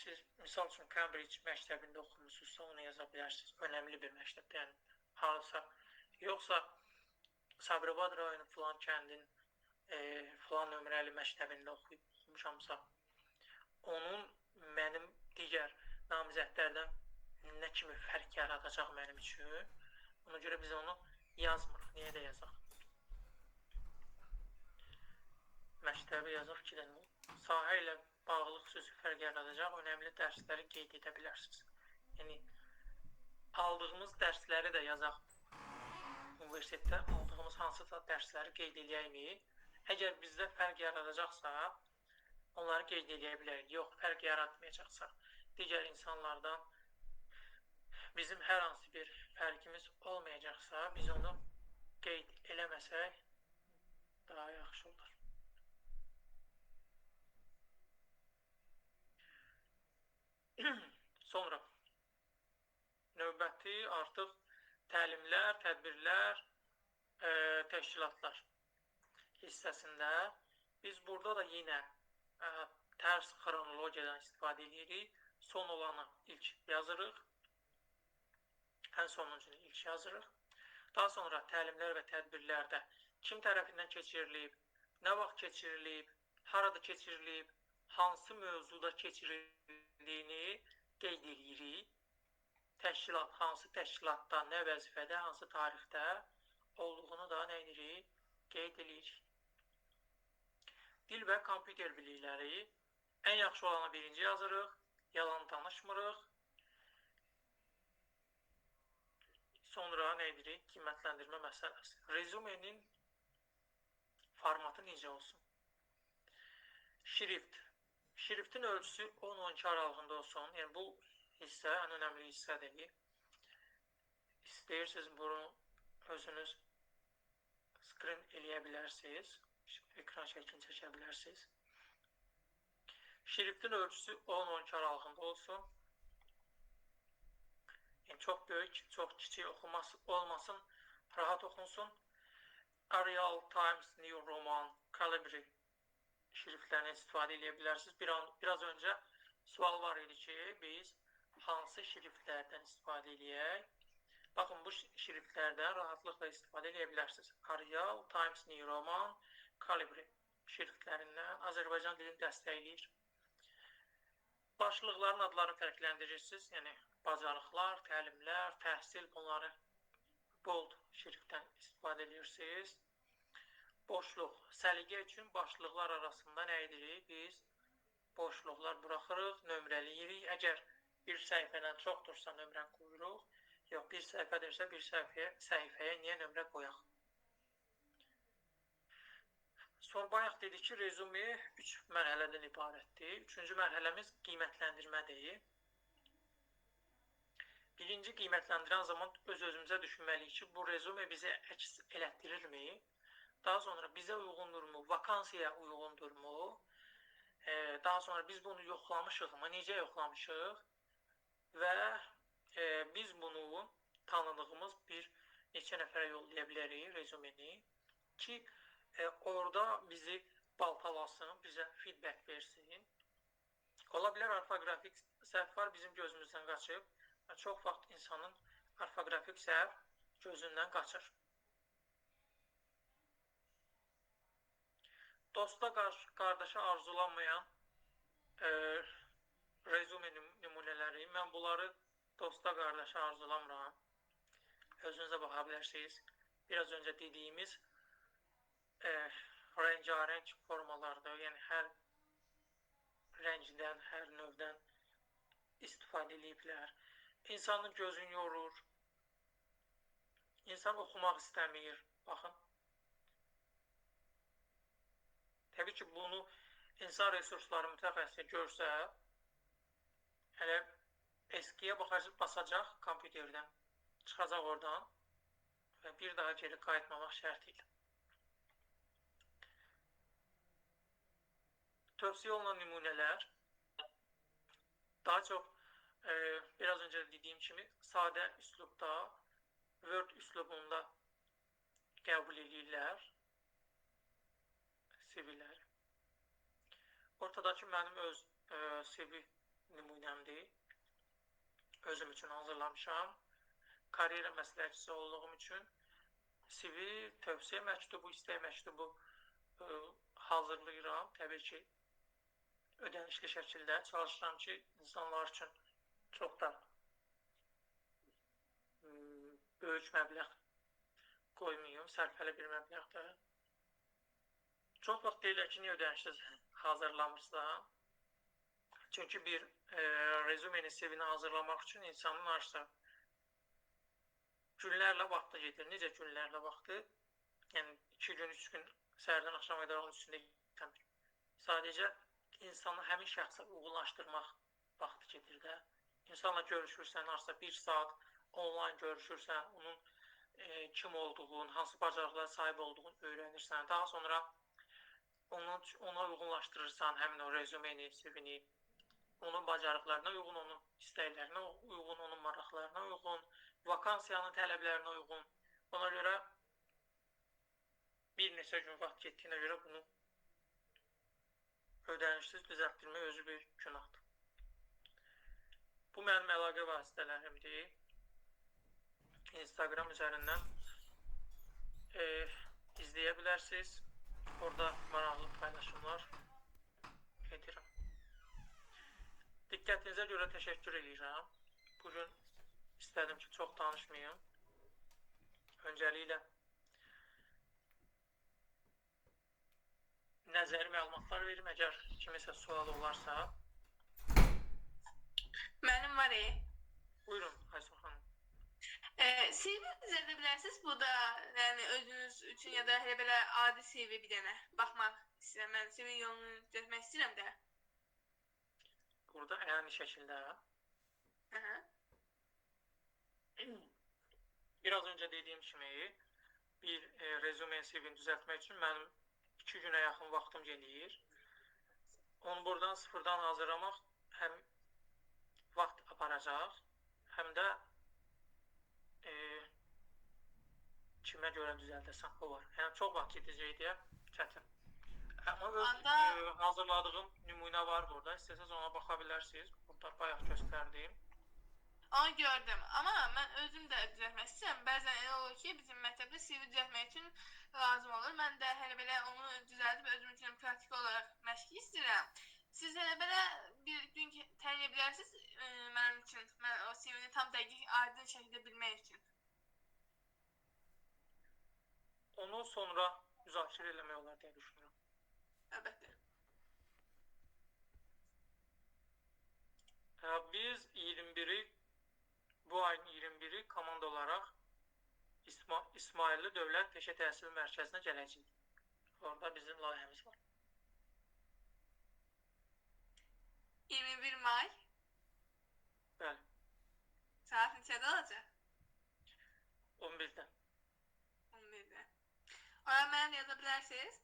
Siz, misal üçün, Cambridge məktəbində oxumusunuzsa, onu yaza bilərsiniz. Önəmli bir məktəbdə, yəni, halısa. Yoxsa, Sabirabad rayonu filan kəndin filan nömrəli məktəbində oxumuşamsa, onun mənim digər namizədlərdən nə kimi fərq yaradacaq mənim üçün? Ona görə biz onu yazmırıq. Niyə də yazaq? Məktəbi yazaq ki, sahə ilə bağlı xüsusi fərq yaradacaq önəmli dərsləri qeyd edə bilərsiniz. Yəni, aldığımız dərsləri də yazaq. Universitetdə aldığımız hansısa dərsləri qeyd edəyikmi? Əgər bizdə fərq yaradacaqsa, onları qeyd edə bilərik. Yox, fərq yaratmayacaqsa, digər insanlardan bizim hər hansı bir fərqimiz olmayacaqsa, biz onu qeyd eləməsək daha yaxşı olur. Sonra növbəti artıq təlimlər, tədbirlər, təşkilatlar hissəsində biz burada da yenə tərs xronologiyadan istifadə edirik. Son olanı ilk yazırıq, ən sonuncunu ilk yazırıq. Daha sonra təlimlər və tədbirlərdə kim tərəfindən keçirilib, nə vaxt keçirilib, harada keçirilib, hansı mövzuda keçirildiyini qeyd edirik. Təşkilat, hansı təşkilatda, nə vəzifədə, hansı tarixdə olduğunu da nə edirik? Qeyd edirik. Dil və kompüter bilikləri ən yaxşı olanı birinci yazırıq, yalan danışmırıq. Sonra nə edirik? Qiymətləndirmə məsələsi. Rezumenin formatı necə olsun? Şrift. Şriftin ölçüsü 10-12 aralığında olsun. Yəni, bu hissə, ən önəmli hissədir. İstəyirsiniz bunu özünüz screen eləyə bilərsiniz. Ekran şəklini çəkə bilərsiniz. Şriftin ölçüsü 10-12 aralığında olsun. Yəni, çox böyük, çox kiçik oxuması olmasın, rahat oxunsun. Arial, Times New Roman, Calibri şriftlərini istifadə edə bilərsiniz. Biraz öncə sual var idi ki, biz hansı şriftlərdən istifadə edək? Baxın, bu şriftlərdən rahatlıqla istifadə edə bilərsiniz. Arial, Times New Roman, Calibri şriftlərindən Azərbaycan dilini dəstəkləyir. Başlıqların adlarını fərqləndirirsiniz. Yəni, bacarıqlar, təlimlər, təhsil, bunları bold şriftdən istifadə edirsiniz. Boşluq, səliqə üçün başlıqlar arasında nə edirik? Biz boşluqlar buraxırıq, nömrələyirik. Əgər bir səhifədən çoxdursa nömrə qoyuruq. Yox, bir səhifədirsə bir səhifəyə niyə nömrə qoyaq? Sonra bayaq dedik ki, rezume 3 mərhələdən ibarətdir. Üçüncü mərhələmiz qiymətləndirmədir. Birinci qiymətləndirən zaman öz-özümüzə düşünməliyik ki, bu rezume bizə əks elətdirirmi? Daha sonra bizə uyğundurmu, vakansiyaya uyğundurmu? Daha sonra biz bunu yoxlamışıq mı, necə yoxlamışıq? Və biz bunu tanıdığımız bir neçə nəfərə yollaya bilərik rezumeni ki, orada bizi baltalasın, bizə feedback versin. Ola bilər orfoqrafik səhv var, bizim gözümüzdən qaçıb. Çox vaxt insanın orfoqrafik səhv gözündən qaçır. Dosta qardaşa arzulanmayan rezume nümunələri, mən bunları dosta qardaşa arzulamıram. Özünüzə baxa bilərsiniz. Biraz öncə dediyimiz rəngarəng formalarda, yəni hər rəngdən, hər növdən istifadə ediblər. İnsanın gözünü yorur. İnsan oxumaq istəmir. Baxın. Təbii ki, bunu insan resursları mütəxəssisi görsə, hələ eskiyə basacaq kompüterdən, çıxacaq oradan və bir daha geri qayıtmamaq şərti ilə. Tövsiyə olunan nümunələr daha çox biraz öncə dediyim kimi sadə üslubda, Word üslubunda qəbul edirlər CV-lər. Ortadakı mənim öz CV nümunəmdir. Özüm üçün hazırlamışam. Karyera məsləhətçisi olduğum üçün CV, tövsiyə məktubu, istək məktubu hazırlayıram. Təbii ki, ödənişli şəkildə çalışıram ki, insanlar üçün çox da böyük məbləğ qoymayım, sərfəli bir məbləğdə. Çox vaxt deyirlər ki, niyə ödənişsiz hazırlamırsan? Çünki bir rezumeni, CV-ni hazırlamaq üçün insanın arsa günlərlə vaxtı gedir. Necə günlərlə vaxtı? Yəni 2 gün, 3 gün səhərdən axşama qədər onun üstündə getmir. Sadəcə insanı həmin şəxsə uyğunlaşdırmaq vaxtı gedir də. İnsanla görüşürsən, arsa 1 saat onlayn görüşürsən, onun kim olduğunu, hansı bacarıqlara sahib olduğunu öyrənirsən. Daha sonra ona uyğunlaşdırırsan həmin o rezumeni, CV-ni, onun bacarıqlarına uyğun, onun istəklərinə uyğun, onun maraqlarına uyğun, vakansiyanın tələblərinə uyğun. Ona görə bir neçə gün vaxt getdiyinə görə bunu ödənişsiz düzəltdirmək özü bir günahdır. Bu mənim əlaqə vasitələrimdir. Instagram üzərindən izləyə bilərsiniz. Orada maraqlı paylaşımlar edirəm. Diqqətinizə görə təşəkkür edirəm. Bugün istədim ki, çox danışmayım. Öncəliklə nəzəri məlumatlar verim. Əgər kimisə sual olarsa. Mənim var. Buyurun, Aysun xanım. CV düzəldə bilərsiniz. Bu da yəni özünüz üçün ya da elə belə adi CV bir dənə baxmaq istəyirəm. Mən CV yolunu düzəltmək istəyirəm də. Burada əyani şəkildə. Biraz öncə dediyim kimi bir rezume CV-ni düzəltmək üçün mənim 2 günə yaxın vaxtım gedir. Onu buradan sıfırdan hazırlamaq həm vaxt aparacaq, həm də kimə görə düzəldəsən, o var. Yəni, çox vaxt gedəcək deyə çətin. Amma öz hazırladığım nümunə var burada. İstəsəz ona baxa bilərsiniz. Burada bayaq göstərdim. Onu gördüm. Amma mən özüm də düzəltmək istəyirəm. Bəzən elə olur ki, bizim məktəbdə CV düzəltmək üçün lazım olur. Mən də hələ belə onu düzəldib özüm üçün praktik olaraq məşq istəyirəm. Siz hələ belə bir gün təyin edə bilərsiniz mənim üçün. Mən o CV-ni tam dəqiq, aydın şəkildə bilmək üçün. Onu sonra müzakirə eləmək olar deyə düşünürəm. Əlbəttə. Biz 21-i, bu ayın 21-i komanda olaraq İsmailli Dövlət Peşə Təhsil Mərkəzinə gələcəyik. Orada bizim layihəmiz var. 21 may. Bəli. Saat neçədə olacaq? 11-dən. 11-də. Ora mənə yaza bilərsiniz?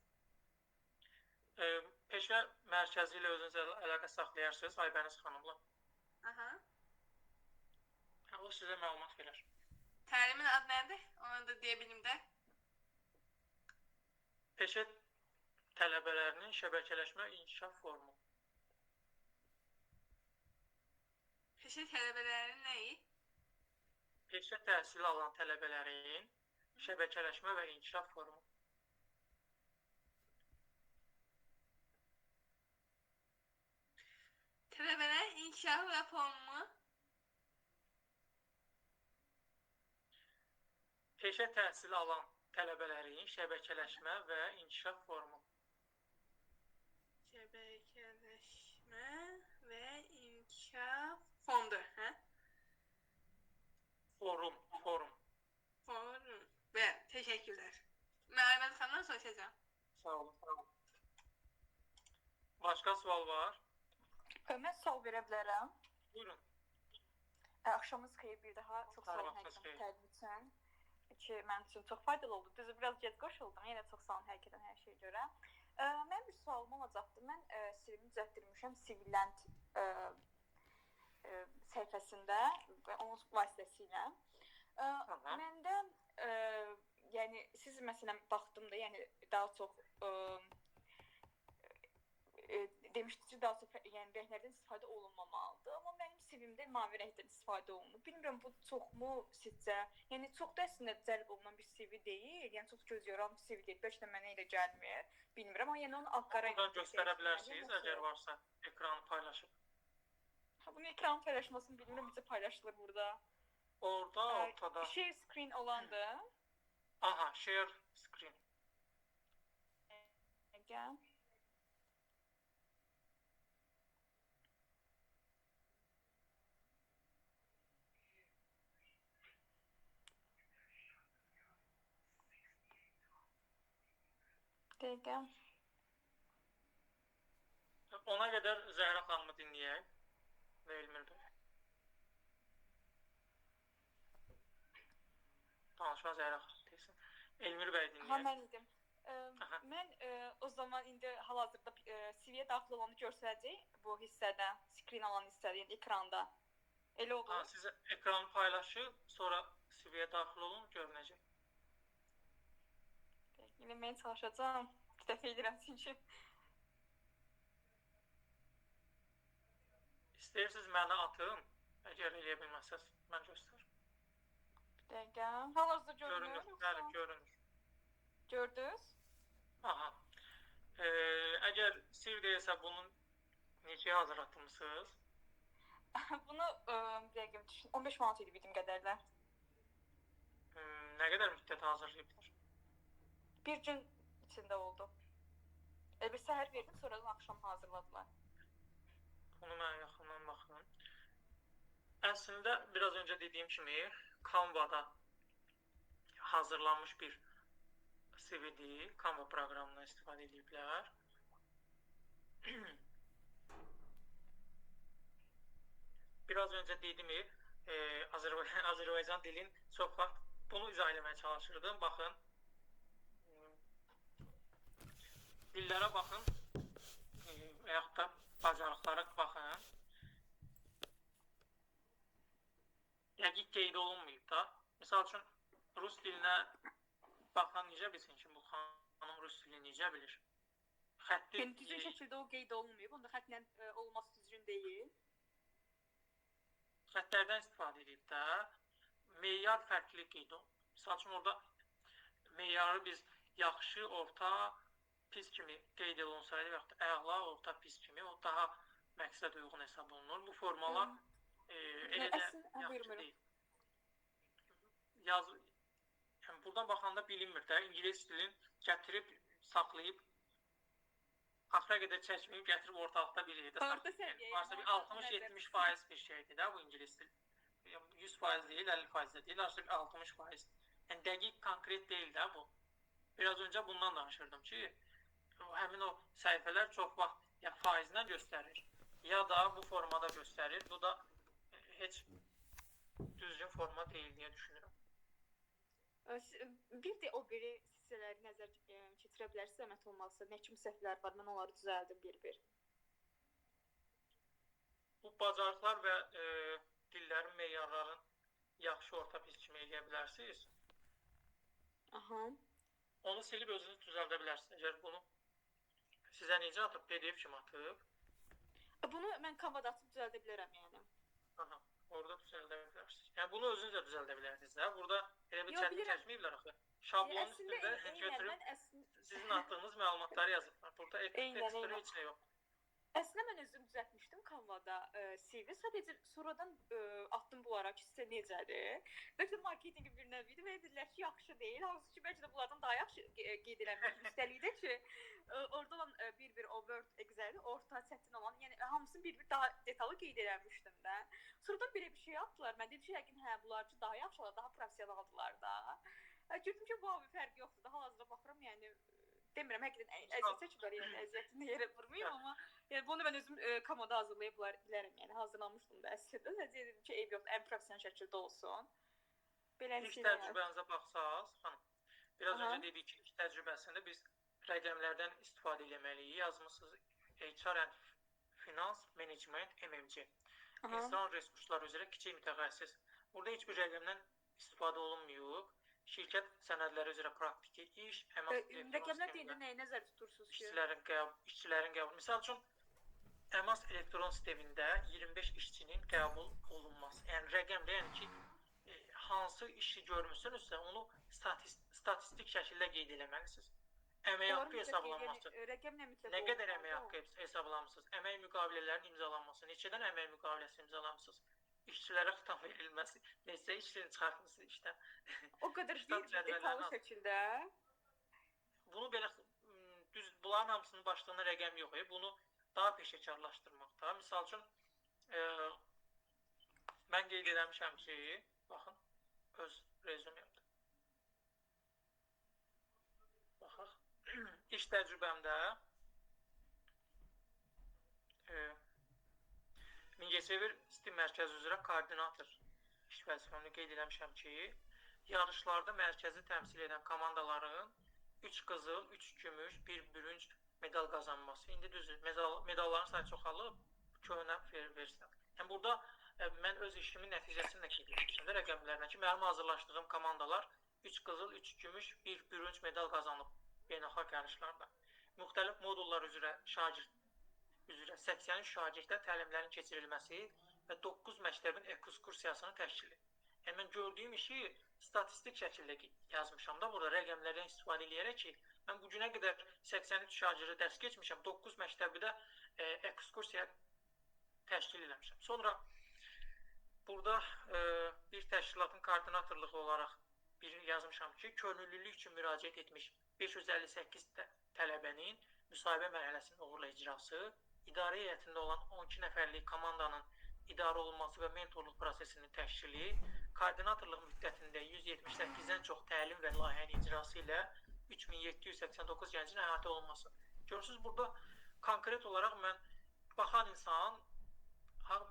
Peşə mərkəzi ilə özünüz əlaqə saxlayarsınız Aybəniz xanımla. Aha. O sizə məlumat verər. Təlimin adı nədir? Onu da deyə bilim də. Peşə tələbələrinin şəbəkələşmə inkişaf formu. Peşə tələbələrinin nəyi? Peşə təhsili alan tələbələrin şəbəkələşmə və inkişaf formu. Tələbələrin inkişafı və formu. Peşə təhsili alan tələbələrin şəbəkələşmə və inkişaf formu. Şəbəkələşmə və inkişaf fondu, hə? Forum. Forum. Və təşəkkürlər. Məhəmməd xanımdan soruşacağam. Sağ olun. Başqa sual var? Mən sual verə bilərəm. Buyurun. Axşamınız xeyir bir daha. Çox sağ olun Sabahınız həqiqətən xeyir. təlim üçün. Ki, mənim üçün çox faydalı oldu. Düzü, biraz gec qoşuldum. Yenə çox sağ olun həqiqətən hər şeyə görə. Mənim bir sualım olacaqdı. Mən CV-mi düzəltdirmişəm Civilland səhifəsində və onun vasitəsilə. Məndə, yəni, siz məsələn baxdım da, yəni daha çox demişdiniz ki, daha çox yəni rənglərdən istifadə olunmamalıdır, amma mənim CV-mdə mavi rəngdən istifadə olunur. Bilmirəm, bu çoxmu sizcə? Yəni, çox da əslində cəlb olunan bir CV deyil, yəni çox göz yoran bir CV deyil. Bəlkə də mənə elə gəlmir, bilmirəm, amma yəni onu ağ-qara Buradan göstərə bilərsiniz, əgər varsa ekranı paylaşıb. Bunu ekran paylaşmasını bilmirəm, necə paylaşılır burada. Orada, ortada. Share screen olandı. Aha, share screen. Gəl. Dəqiqə. Ona qədər Zəhra xanımı dinləyək və Elmir bəy. Danışma Zəhra xanım deyilsin. Elmir bəy dinləyək. Ha, mən idim. Mən o zaman indi hal-hazırda CV-yə daxil olanı göstərəcək bu hissədə, screen alan hissədə, yəni ekranda. Elə olur. Ha, siz ekranı paylaşın, sonra CV-yə daxil olun, görünəcək. Eləməyə çalışacağam. Bir dəfə edirəm çünki. İstəyirsiniz mənə atın, əgər eləyə bilməsəz, mən göstərim. Bir dəqiqə. Hal-hazırda görünür. Görünür, bəli, görünür. Gördünüz? Aha. Əgər sir deyilsə, bunun neçəyə hazırlatmışsınız? Bunu bir dəqiqə düşün. 15 manat idi bildiyim qədərlə. Nə qədər müddət hazırlayıblar? Bir gün içində oldu. Bir səhər verdim, sonradan axşam hazırladılar. Bunu mən yaxından baxım. Əslində, biraz öncə dediyim kimi, Canva-da hazırlanmış bir CV-dir. Canva proqramından istifadə ediblər. Biraz öncə dediyim, Azərbaycan dilin çox vaxt bunu izah eləməyə çalışırdım. Baxın, dillərə baxın və yaxud da bacarıqlara baxın. Dəqiq qeyd olunmayıb da. Misal üçün, rus dilinə baxan necə bilsin ki, bu xanım rus dilini necə bilir? Xətti... Yəni, düzgün şəkildə o qeyd olunmayıb, onda xətlə olması düzgün deyil. Xəttlərdən istifadə edib də, meyar fərqli qeyd olunub. Misal üçün, orada meyarı biz yaxşı, orta, pis kimi qeyd olunsaydı, və yaxud da əla, orta, pis kimi, o daha məqsəd uyğun hesab olunur. Bu formalar elə də yaxşı deyil. Buradan baxanda bilinmir də, İngilis dilin gətirib, saxlayıb, axıra qədər çəkməyib, gətirib ortalıqda bir yerdə saxlayıb. Varsa bir 60-70% bir şeydir də bu İngilis dil. 100% deyil, 50% deyil, artıq 60%. Yəni dəqiq, konkret deyil də bu. Biraz öncə bundan danışırdım ki, həmin o səhifələr çox vaxt ya faizindən göstərir, ya da bu formada göstərir. Bu da heç düzgün forma deyil deyə düşünürəm. Bir də o biri hissələri nəzər keçirə bilərsiniz, zəhmət olmazsa. Nə kimi səhvlər var, mən onları düzəldim bir-bir. Bu bacarıqlar və dillərin, meyarların yaxşı orta pis kimi eləyə bilərsiniz. Aha. Onu silib özünüz düzəldə bilərsiniz. Əgər bunu sizə necə atıb, PDF kimi atıb, Bunu mən Canva-da atıb düzəldə bilərəm yəni. aha, orada düzəldə bilərsiniz. Yəni bunu özünüz də düzəldə bilərsiniz də. Burada elə bir Yo, çətin bilirəm. çəkməyiblər axı. Şablonun Əslində üstündə eynən götürüb mən əslində sizin attığınız məlumatları yazıblar. Burada Eynən, ekstra eynən. heç nə yox. Əslində mən özüm düzəltmişdim Canva-da CV. Sadəcə sonradan atdım bunlara ki, sizə necədir? Bəlkə də marketinqin bir növ idi və dedilər ki, yaxşı deyil. Halbuki ki, bəlkə də bunlardan daha yaxşı qeyd eləmişdim. Üstəlik də ki, orada olan bir o Word, Excel, orta çətin olan, yəni hamısını bir daha detallı qeyd eləmişdim də. Sonradan belə bir şey yapdılar. Mən dedim ki, yəqin hə, bunlar üçün daha yaxşılar, daha professionaldılar da. Gördüm ki, bu bir fərq yoxdur. Daha hazırda baxıram, yəni demirəm, həqiqətən əziyyət çəkirlər, yəni əziyyətini yerə vurmayım, amma yəni bunu mən özüm Canva-da hazırlaya bilərəm, yəni hazırlamışdım da əslində. Sadəcə dedim ki, eyb yoxdur, ən professional şəkildə olsun. İlk təcrübənizə baxsaq, xanım, biraz Aha. öncə dedik ki, ilk təcrübəsində biz rəqəmlərdən istifadə etməliyik. Yazmısınız HR and Finance Management MMC. Aha. İnsan resursları üzrə kiçik mütəxəssis. Burada heç bir rəqəmdən istifadə olunmuyor. Şirkət sənədləri üzrə praktiki iş, əmək Rəqəmlər deyəndə nəyə nəzər tutursunuz ki? işçilərin qəbul. Misal üçün, əmas elektron sistemində 25 işçinin qəbul olunması. Yəni rəqəmdə, yəni ki, hansı işi görmüsünüzsə, onu statistik şəkildə qeyd eləməlisiniz. Əmək haqqı hesablanması. Rəqəmlə mütləq. Nə qədər əmək haqqı hesablanmısınız? Əmək müqavilələrin imzalanması. Neçədən əmək müqaviləsi imzalanmısınız? İşçilərə xitam verilməsi. Neçə işçini çıxartmısınız işdən? O qədər deyil, detallı şəkildə. Bunu belə düz bunların hamısının başlığında rəqəm yox. Bunu daha peşəkarlaşdırmaqda. Misal üçün mən qeyd eləmişəm ki, baxın, öz rezümümdə. Baxaq. İş təcrübəmdə Mingəçevir İSTİM mərkəzi üzrə koordinator iş vəzifəmini qeyd eləmişəm ki, yarışlarda mərkəzi təmsil edən komandaların 3 qızıl, 3 gümüş, 1 bürünc medal qazanması. İndi düzdür, medalların sayı çoxalıb, köhnə versən. Yəni burada mən öz işimin nəticəsini də qeyd etmişəm də rəqəmlərlə ki, mənim hazırlaşdığım komandalar 3 qızıl, 3 gümüş, 1 bürünc medal qazanıb beynəlxalq yarışlarda. Müxtəlif modullar üzrə 83 şagirddə təlimlərin keçirilməsi və 9 məktəbin ekskursiyasını təşkil edir. Yəni mən gördüyüm işi statistik şəkildə yazmışam da burada rəqəmlərdən istifadə edərək ki, mən bu günə qədər 83 şagirdə dərs keçmişəm, 9 məktəbi də ekskursiya təşkil eləmişəm. Sonra burada bir təşkilatın koordinatorluğu olaraq yazmışam ki, könüllülük üçün müraciət etmiş 558 tələbənin müsahibə mərhələsinin uğurla icrası, idarə heyətində olan 12 nəfərlik komandanın idarə olunması və mentorluq prosesinin təşkili, koordinatorluq müddətində 178-dən çox təlim və layihənin icrası ilə 3789 gəncin əhatə olunması. Görürsünüz, burada konkret olaraq mən baxan insan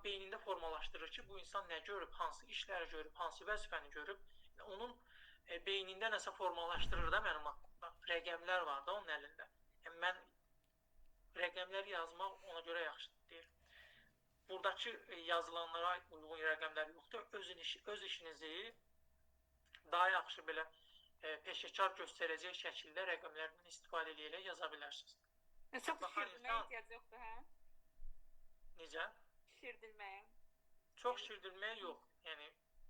beynində formalaşdırır ki, bu insan nə görüb, hansı işləri görüb, hansı vəzifəni görüb, onun beynində nəsə formalaşdırır da mənim haqqımda. Rəqəmlər var da onun əlində. Yəni mən rəqəmləri yazmaq ona görə yaxşıdır deyir. Buradakı yazılanlara uyğun rəqəmlər yoxdur. Öz işinizi daha yaxşı belə peşəkar göstərəcək şəkildə rəqəmlərdən istifadə edərək yaza bilərsiniz. Çox şişirdilməyə ehtiyac yoxdur, hə? Necə? Şişirdilməyə. Çox şişirdilməyə yox. Yəni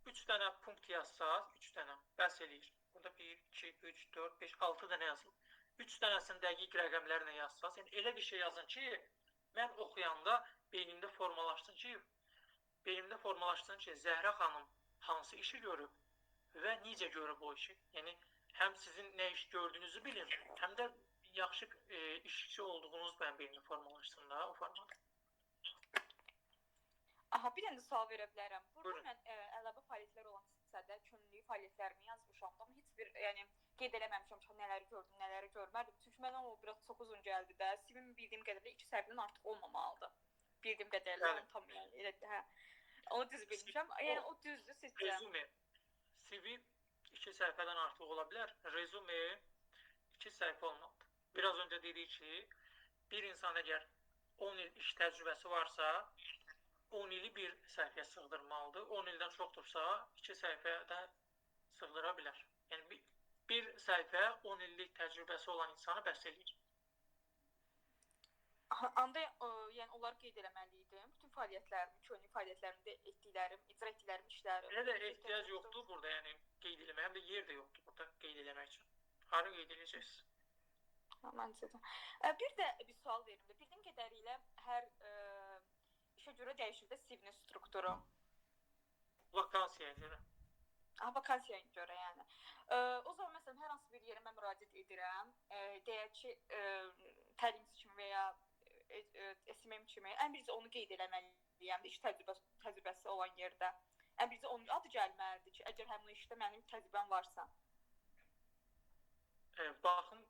3 dənə punkt yazsaz, 3 dənə bəs eləyir. Burada 1, 2, 3, 4, 5, 6 dənə yazılır. 3 dənəsini dəqiq rəqəmlərlə yazsaz, yəni elə bir şey yazın ki, mən oxuyanda beynimdə formalaşsın ki, Zəhrə xanım hansı işi görüb və necə görüb o işi. Yəni həm sizin nə iş gördüyünüzü bilim, həm də yaxşı işçi olduğunuz mənim beynimdə formalaşsın da o formada. Aha, bir dənə sual verə bilərəm. Burada Buyurun. mən əlavə fəaliyyətlər olan hissədə könüllülük fəaliyyətlərimi yazmışam, amma heç bir yəni qeyd eləməmişəm ki, nələri gördüm, nələri görmədim. Çünki mənə o biraz çox uzun gəldi də. CV-m bildiyim qədərlə 2 səhifədən artıq olmamalıdır. Bildiyim qədərlə tam yəni elə hə. Onu düz bilmişəm. Yəni o düzdür sizcə? Rezume. CV 2 səhifədən artıq ola bilər. Rezume 2 səhifə olmalıdır. Biraz öncə dedik ki, bir insan əgər 10 il iş təcrübəsi varsa, 10 ili bir səhifəyə sığdırmalıdır. 10 ildən çoxdursa 2 səhifədə sığdıra bilər. Yəni bir səhifə 10 illik təcrübəsi olan insana bəs eləyir. Anda yəni onlar qeyd eləməli idim. Bütün fəaliyyətlərimi, köhnə fəaliyyətlərimdə etdiklərim, icra etdiklərim işləri. Elə də ehtiyac yoxdur burada, yəni qeyd eləməyə, həm də yer də yoxdur burada qeyd eləmək üçün. Hara qeyd edəcəksiniz? Məncə də. Bir də bir sual verim də. Bildiyim qədərilə hər işə görə dəyişir də CV-nin strukturu. Vakansiyaya görə. Vakansiyaya görə yəni. O zaman məsələn hər hansı bir yerə mən müraciət edirəm, deyək ki, təlimçi kimi və ya SMM kimi, ən birinci onu qeyd eləməliyəm də iş təcrübəsi olan yerdə. Ən birinci onun adı gəlməlidir ki, əgər həmin işdə mənim təcrübəm varsa. Baxın,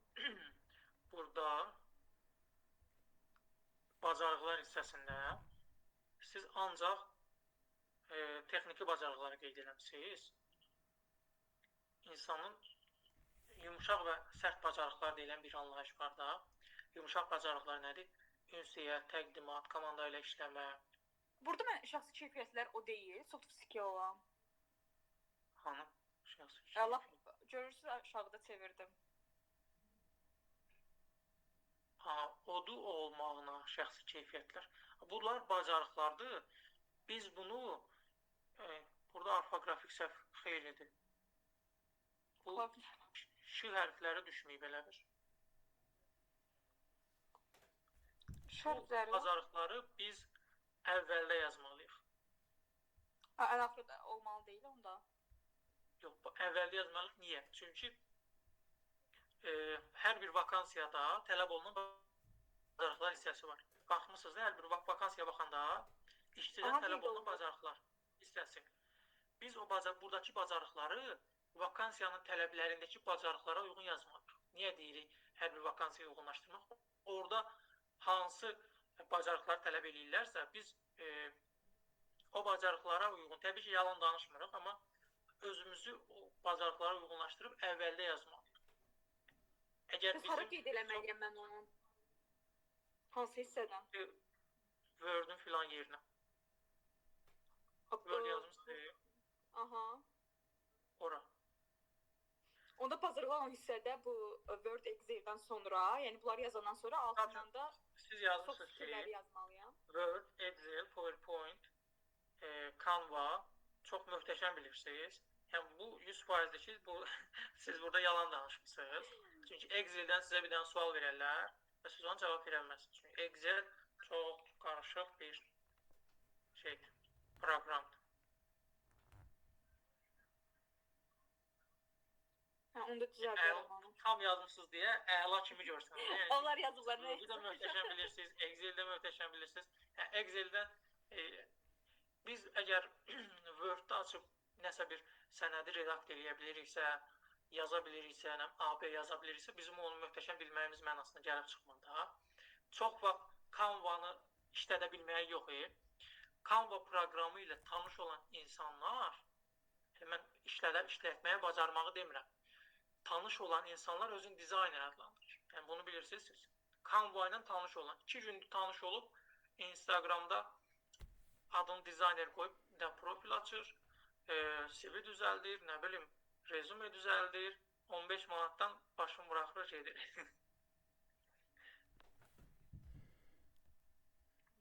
burada bacarıqlar hissəsində siz ancaq texniki bacarıqları qeyd eləmisiniz. İnsanın yumuşaq və sərt bacarıqlar deyilən bir anlayış var da. Yumuşaq bacarıqlar nədir? Ünsiyyət, təqdimat, komanda ilə işləmə. Burada mən şəxsi keyfiyyətlər o deyil, soft skill olan. Hanım? Şəxsi keyfiyyət. Görürsünüz, aşağıda çevirdim. Odu olmağına şəxsi keyfiyyətlər. Bunlar bacarıqlardır. Biz bunu burada orfoqrafik səhv xeylidir. Bu ş hərfləri düşməyib elə bir. Bu bacarıqları biz əvvəldə yazmalıyıq. Ən axırda olmalı deyil onda. Yox, əvvəldə yazmalıyıq. Niyə? Çünki hər bir vakansiyada tələb olunan bacarıqlar hissəsi var. Baxmısınız da, hər bir vakansiyaya baxanda işçidən tələb olunan bacarıqlar hissəsi. Biz buradakı bacarıqları vakansiyanın tələblərindəki bacarıqlara uyğun yazmalıyıq. Niyə deyirik hər bir vakansiyaya uyğunlaşdırmaq? Orada hansı bacarıqlar tələb edirlərsə, biz o bacarıqlara uyğun, təbii ki, yalan danışmırıq, amma özümüzü o bacarıqlara uyğunlaşdırıb əvvəldə yazmalıyıq. Siz hara qeyd eləməliyəm mən onu? Hansı hissədən? Word-ün filan yerinə. Word yazmışsınız. Aha. Ora. Onda bacarıqlı olan hissədə bu Word, Excel-dən sonra, yəni bunları yazandan sonra altından da siz yazmışsınız ki, yazmalıyam. Word, Excel, PowerPoint, Canva çox möhtəşəm bilirsiniz. Yəni bu 100%'dir ki, siz burada yalan danışmışsınız. Çünki Excel-dən sizə bir dənə sual verərlər və siz ona cavab verə bilməzsiniz. Çünki Excel çox qarışıq bir şeydir, proqramdır. Onda düzəldirəm onu. Tam yazmışsınız deyə əla kimi görsəniz. Yəni, onlar yazıblar. Word-ü də möhtəşəm bilirsiniz, Excel-də möhtəşəm bilirsiniz. Excel-dən biz əgər Word-da açıb nəsə bir sənədi redakt edə biliriksə, yaza biliriksə, AB yaza biliriksə, bizim onu möhtəşəm bilməyimiz mənasına gəlib çıxmır da. Çox vaxt Canva-nı işlədə bilməyi yox. Canva proqramı ilə tanış olan insanlar, mən işlətməyə bacarmağı demirəm. Tanış olan insanlar özün dizayner adlandırır. Yəni bunu bilirsiniz siz. Canva ilə tanış olan, 2 gün tanış olub Instagramda adını dizayner qoyub bir profil açır, CV düzəldir, nə bilim, rezume düzəldir, 15 manatdan başını buraxır gedir.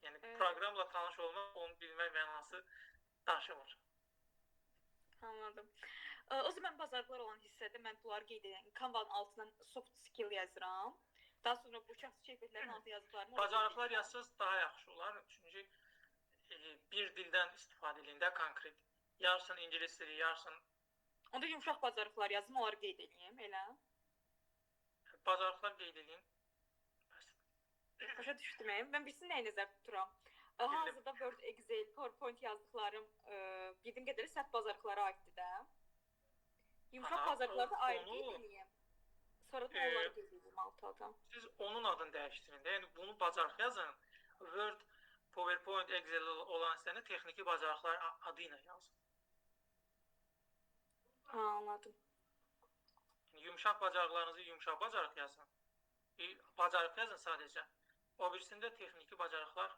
Yəni proqramla tanış olmaq, onu bilmək mənası daşımır. Anladım. O zaman bacarıqlar olan hissədə mən bunları qeyd edirəm. Canva-nın altından soft skill yazıram. Daha sonra bu şəxsi keyfiyyətlərin altına yazdıqlarımı... Bacarıqlar yazsınız daha yaxşı olar. Çünki bir dildən istifadə edəndə konkret. Yarısın ingilis dili, yarısın... Onda yumuşaq bacarıqlar yazım, onları qeyd edeyim, elə? Bacarıqlar qeyd edeyim. Başa düşdüm. Mən bilsin nəyə nəzər tuturam. Hazırda Word, Excel, PowerPoint yazdıqlarım bildiğim qədərilə səhv bacarıqlara aiddir də. Yumuşaq bacarıqları da ayrı qeyd edeyim. Sonra da onları qeyd edeyim altıdan. Siz onun adını dəyişdirin də. Yəni bunu bacarıq yazın. Word, PowerPoint, Excel olan hissəni texniki bacarıqlar adı ilə yazın. Anladım. Yumuşaq bacarıqlarınızı yumuşaq bacarıq yazın. Bacarıq yazın sadəcə. O birisində texniki bacarıqlar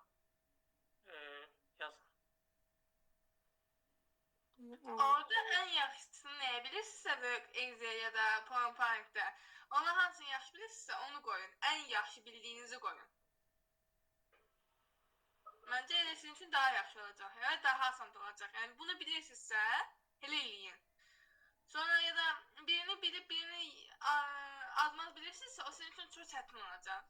yazın. Orada ən yaxşısını nəyə bilirsinizsə, Work Excel ya da PowerPoint-də, ona hansını yaxşı bilirsinizsə, onu qoyun. Ən yaxşı bildiyinizi qoyun. Məncə elə sizin üçün daha yaxşı olacaq, ya daha asan olacaq. Yəni bunu bilirsinizsə, elə eləyin. Sonra ya da birini bilib birini azmaz bilirsinizsə, o sizin üçün çox çətin olacaq.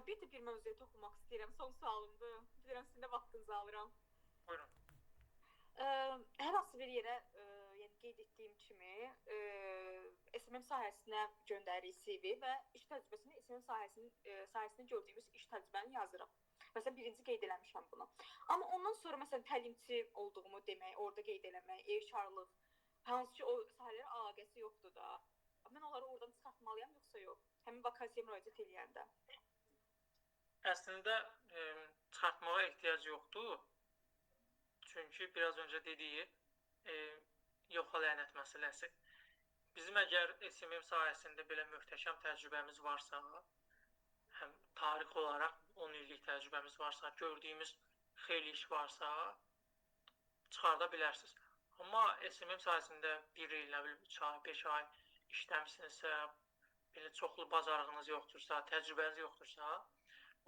Bir də bir mövzuya toxunmaq istəyirəm. Son sualımdır. Bilirəm sizin də vaxtınızı alıram. Buyurun. Hər hansı bir yerə, yəni qeyd etdiyim kimi, SMM sahəsinə göndəririk CV və iş təcrübəsində SMM sahəsində gördüyümüz iş təcrübəni yazırıq. Məsələn, birinci qeyd eləmişəm bunu. Amma ondan sonra məsələn təlimçi olduğumu demək, orada qeyd eləmək, evkarlıq, hansı ki o sahələrə əlaqəsi yoxdur da. Mən onları oradan çıxartmalıyam yoxsa yox? Həmin vakasiyaya müraciət edəndə. Əslində çıxartmağa ehtiyac yoxdur. Çünki biraz öncə dediyi yoxa lənət məsələsi. Bizim əgər SMM sahəsində belə möhtəşəm təcrübəmiz varsa, həm tarix olaraq 10 illik təcrübəmiz varsa, gördüyümüz xeyli iş varsa, çıxarda bilərsiniz. Amma SMM sahəsində 1 il, 3 ay, 5 ay işləmisinizsə, belə çoxlu bacarığınız yoxdursa, təcrübəniz yoxdursa,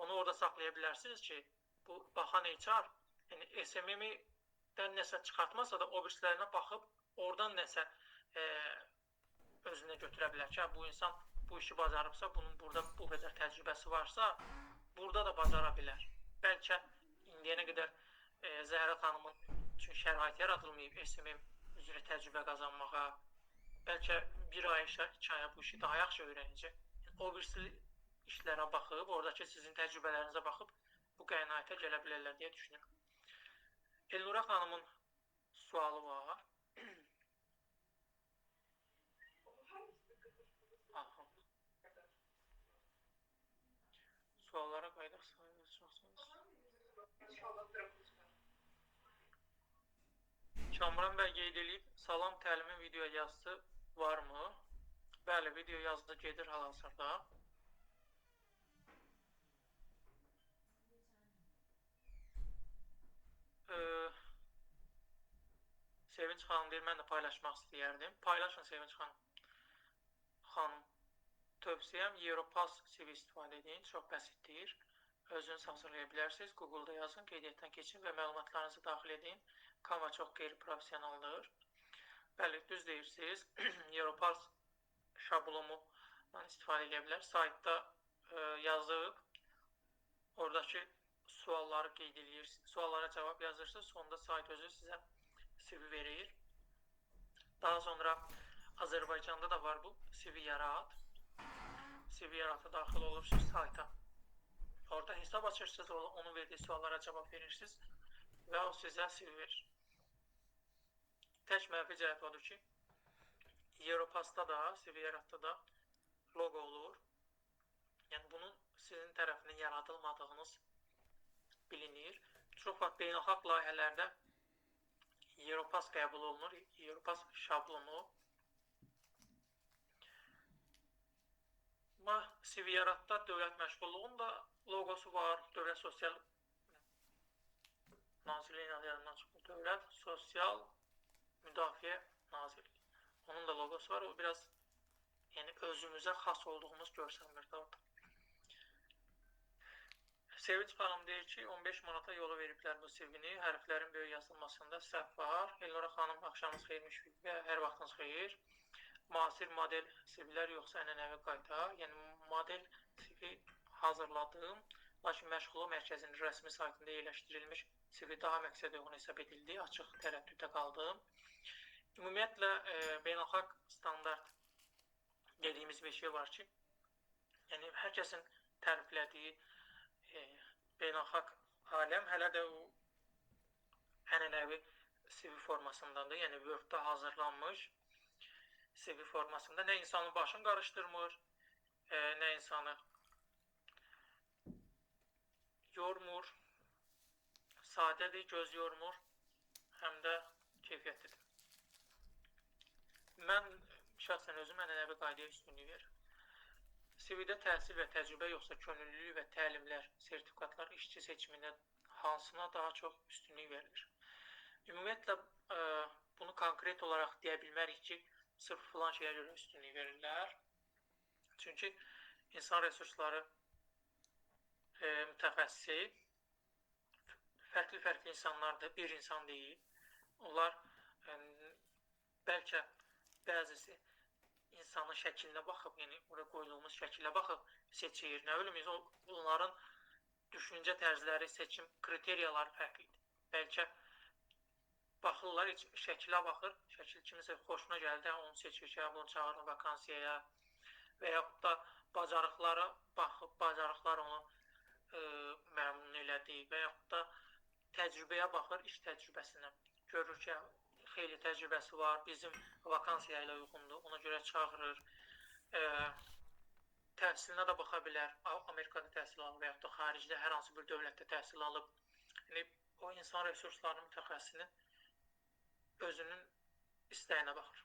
onu orada saxlaya bilərsiniz ki, bu baxan HR, yəni SMM-dən nəsə çıxartmasa da o birislərinə baxıb, oradan nəsə özünə götürə bilər ki, bu insan bu işi bacarıbsa, bunun burada bu qədər təcrübəsi varsa, burada da bacara bilər. Bəlkə indiyənə qədər Zəhra xanımın üçün şərait yaradılmayıb SMM üzrə təcrübə qazanmağa, bəlkə bir ay, 2 aya bu işi daha yaxşı öyrənəcək. O birisi işlərə baxıb, oradakı sizin təcrübələrinizə baxıb bu qənaətə gələ bilərlər deyə düşünürəm. Elnura xanımın sualı var. Aha. Suallara qaydaq sayılacaqsınız. Kamran bəy qeyd edib, salam təlimin video yazısı varmı? Bəli, video yazısı gedir hal-hazırda. Sevinç xanım deyir, mən də paylaşmaq istəyərdim. Paylaşın Sevinç xanım. Tövsiyəm Europass CV istifadə edin, çox bəsitdir. Özünüz hazırlaya bilərsiniz. Google-da yazın, qeydiyyatdan keçin və məlumatlarınızı daxil edin. Canva çox qeyri-professionaldır. Bəli, düz deyirsiniz. Europass şablomundan istifadə edə bilər. Saytda yazıb, oradakı sualları qeyd edirsiniz. Suallara cavab yazırsınız. Sonunda sayt özü sizə CV verir. Daha sonra Azərbaycanda da var bu CV yarat. CV yarata daxil olursunuz sayta. Orada hesab açırsınız, onun verdiyi suallara cavab verirsiniz və o sizə CV verir. Tək mənfi cəhət odur ki, Europassda da, CV yaratda da logo olur. Yəni bunun sizin tərəfindən yaradılmadığınız bilinir. Çox vaxt beynəlxalq layihələrdə Europass qəbul olunur, Europass şablonu. Amma CV yaratda dövlət məşğulluğunun da logosu var, Dövlət Sosial Nazirliyi adından çıxır, Dövlət Sosial Müdafiə Nazirliyi. Onun da logosu var, o biraz yəni özümüzə xas olduğumuz görsənmir də orada. Sevinç xanım deyir ki, 15 manata yola veriblər bu CV-ni, hərflərin böyük yazılmasında səhv var. Elnora xanım, axşamınız xeyirmiş və hər vaxtınız xeyir. Müasir model CV-lər yoxsa ənənəvi qayda, yəni model CV hazırladım, lakin məşğulluq mərkəzinin rəsmi saytında yerləşdirilmiş CV daha məqsədə uyğun hesab edildi, açıq tərəddüddə qaldım. Ümumiyyətlə, beynəlxalq standart dediyimiz bir şey var ki, yəni hər kəsin təriflədiyi beynəlxalq aləm hələ də o ənənəvi CV formasındadır, yəni Word-da hazırlanmış CV formasında nə insanın başını qarışdırmır, nə insanı yormur, sadədir, göz yormur, həm də keyfiyyətlidir. Mən şəxsən özüm ənənəvi qaydaya üstünlük verirəm. CV-də təhsil və təcrübə yoxsa könüllülük və təlimlər, sertifikatlar işçi seçimində hansına daha çox üstünlük verilir? Ümumiyyətlə, bunu konkret olaraq deyə bilmərik ki, sırf filan şeyə görə üstünlük verirlər. Çünki insan resursları mütəxəssisi fərqli insanlardır, bir insan deyil. Onlar bəlkə bəzisi insanın şəklinə baxıb, yəni oraya qoyulmuş şəklə baxıb seçir. Nə bilim, onların düşüncə tərzləri, seçim kriteriyaları fərqlidir. Bəlkə baxırlar, şəklə baxır, şəkil kimisə xoşuna gəldi, onu seçir ki, bunu çağırın vakansiyaya və yaxud da bacarıqlara baxıb, bacarıqlar onu məmnun elədi və yaxud da təcrübəyə baxır, iş təcrübəsinə. Görür ki, xeyli təcrübəsi var, bizim vakansiya ilə uyğundur, ona görə çağırır. Təhsilinə də baxa bilər, Amerikada təhsil alıb və yaxud da xaricdə hər hansı bir dövlətdə təhsil alıb. Yəni, o insan resurslarının mütəxəssisinin özünün istəyinə baxır.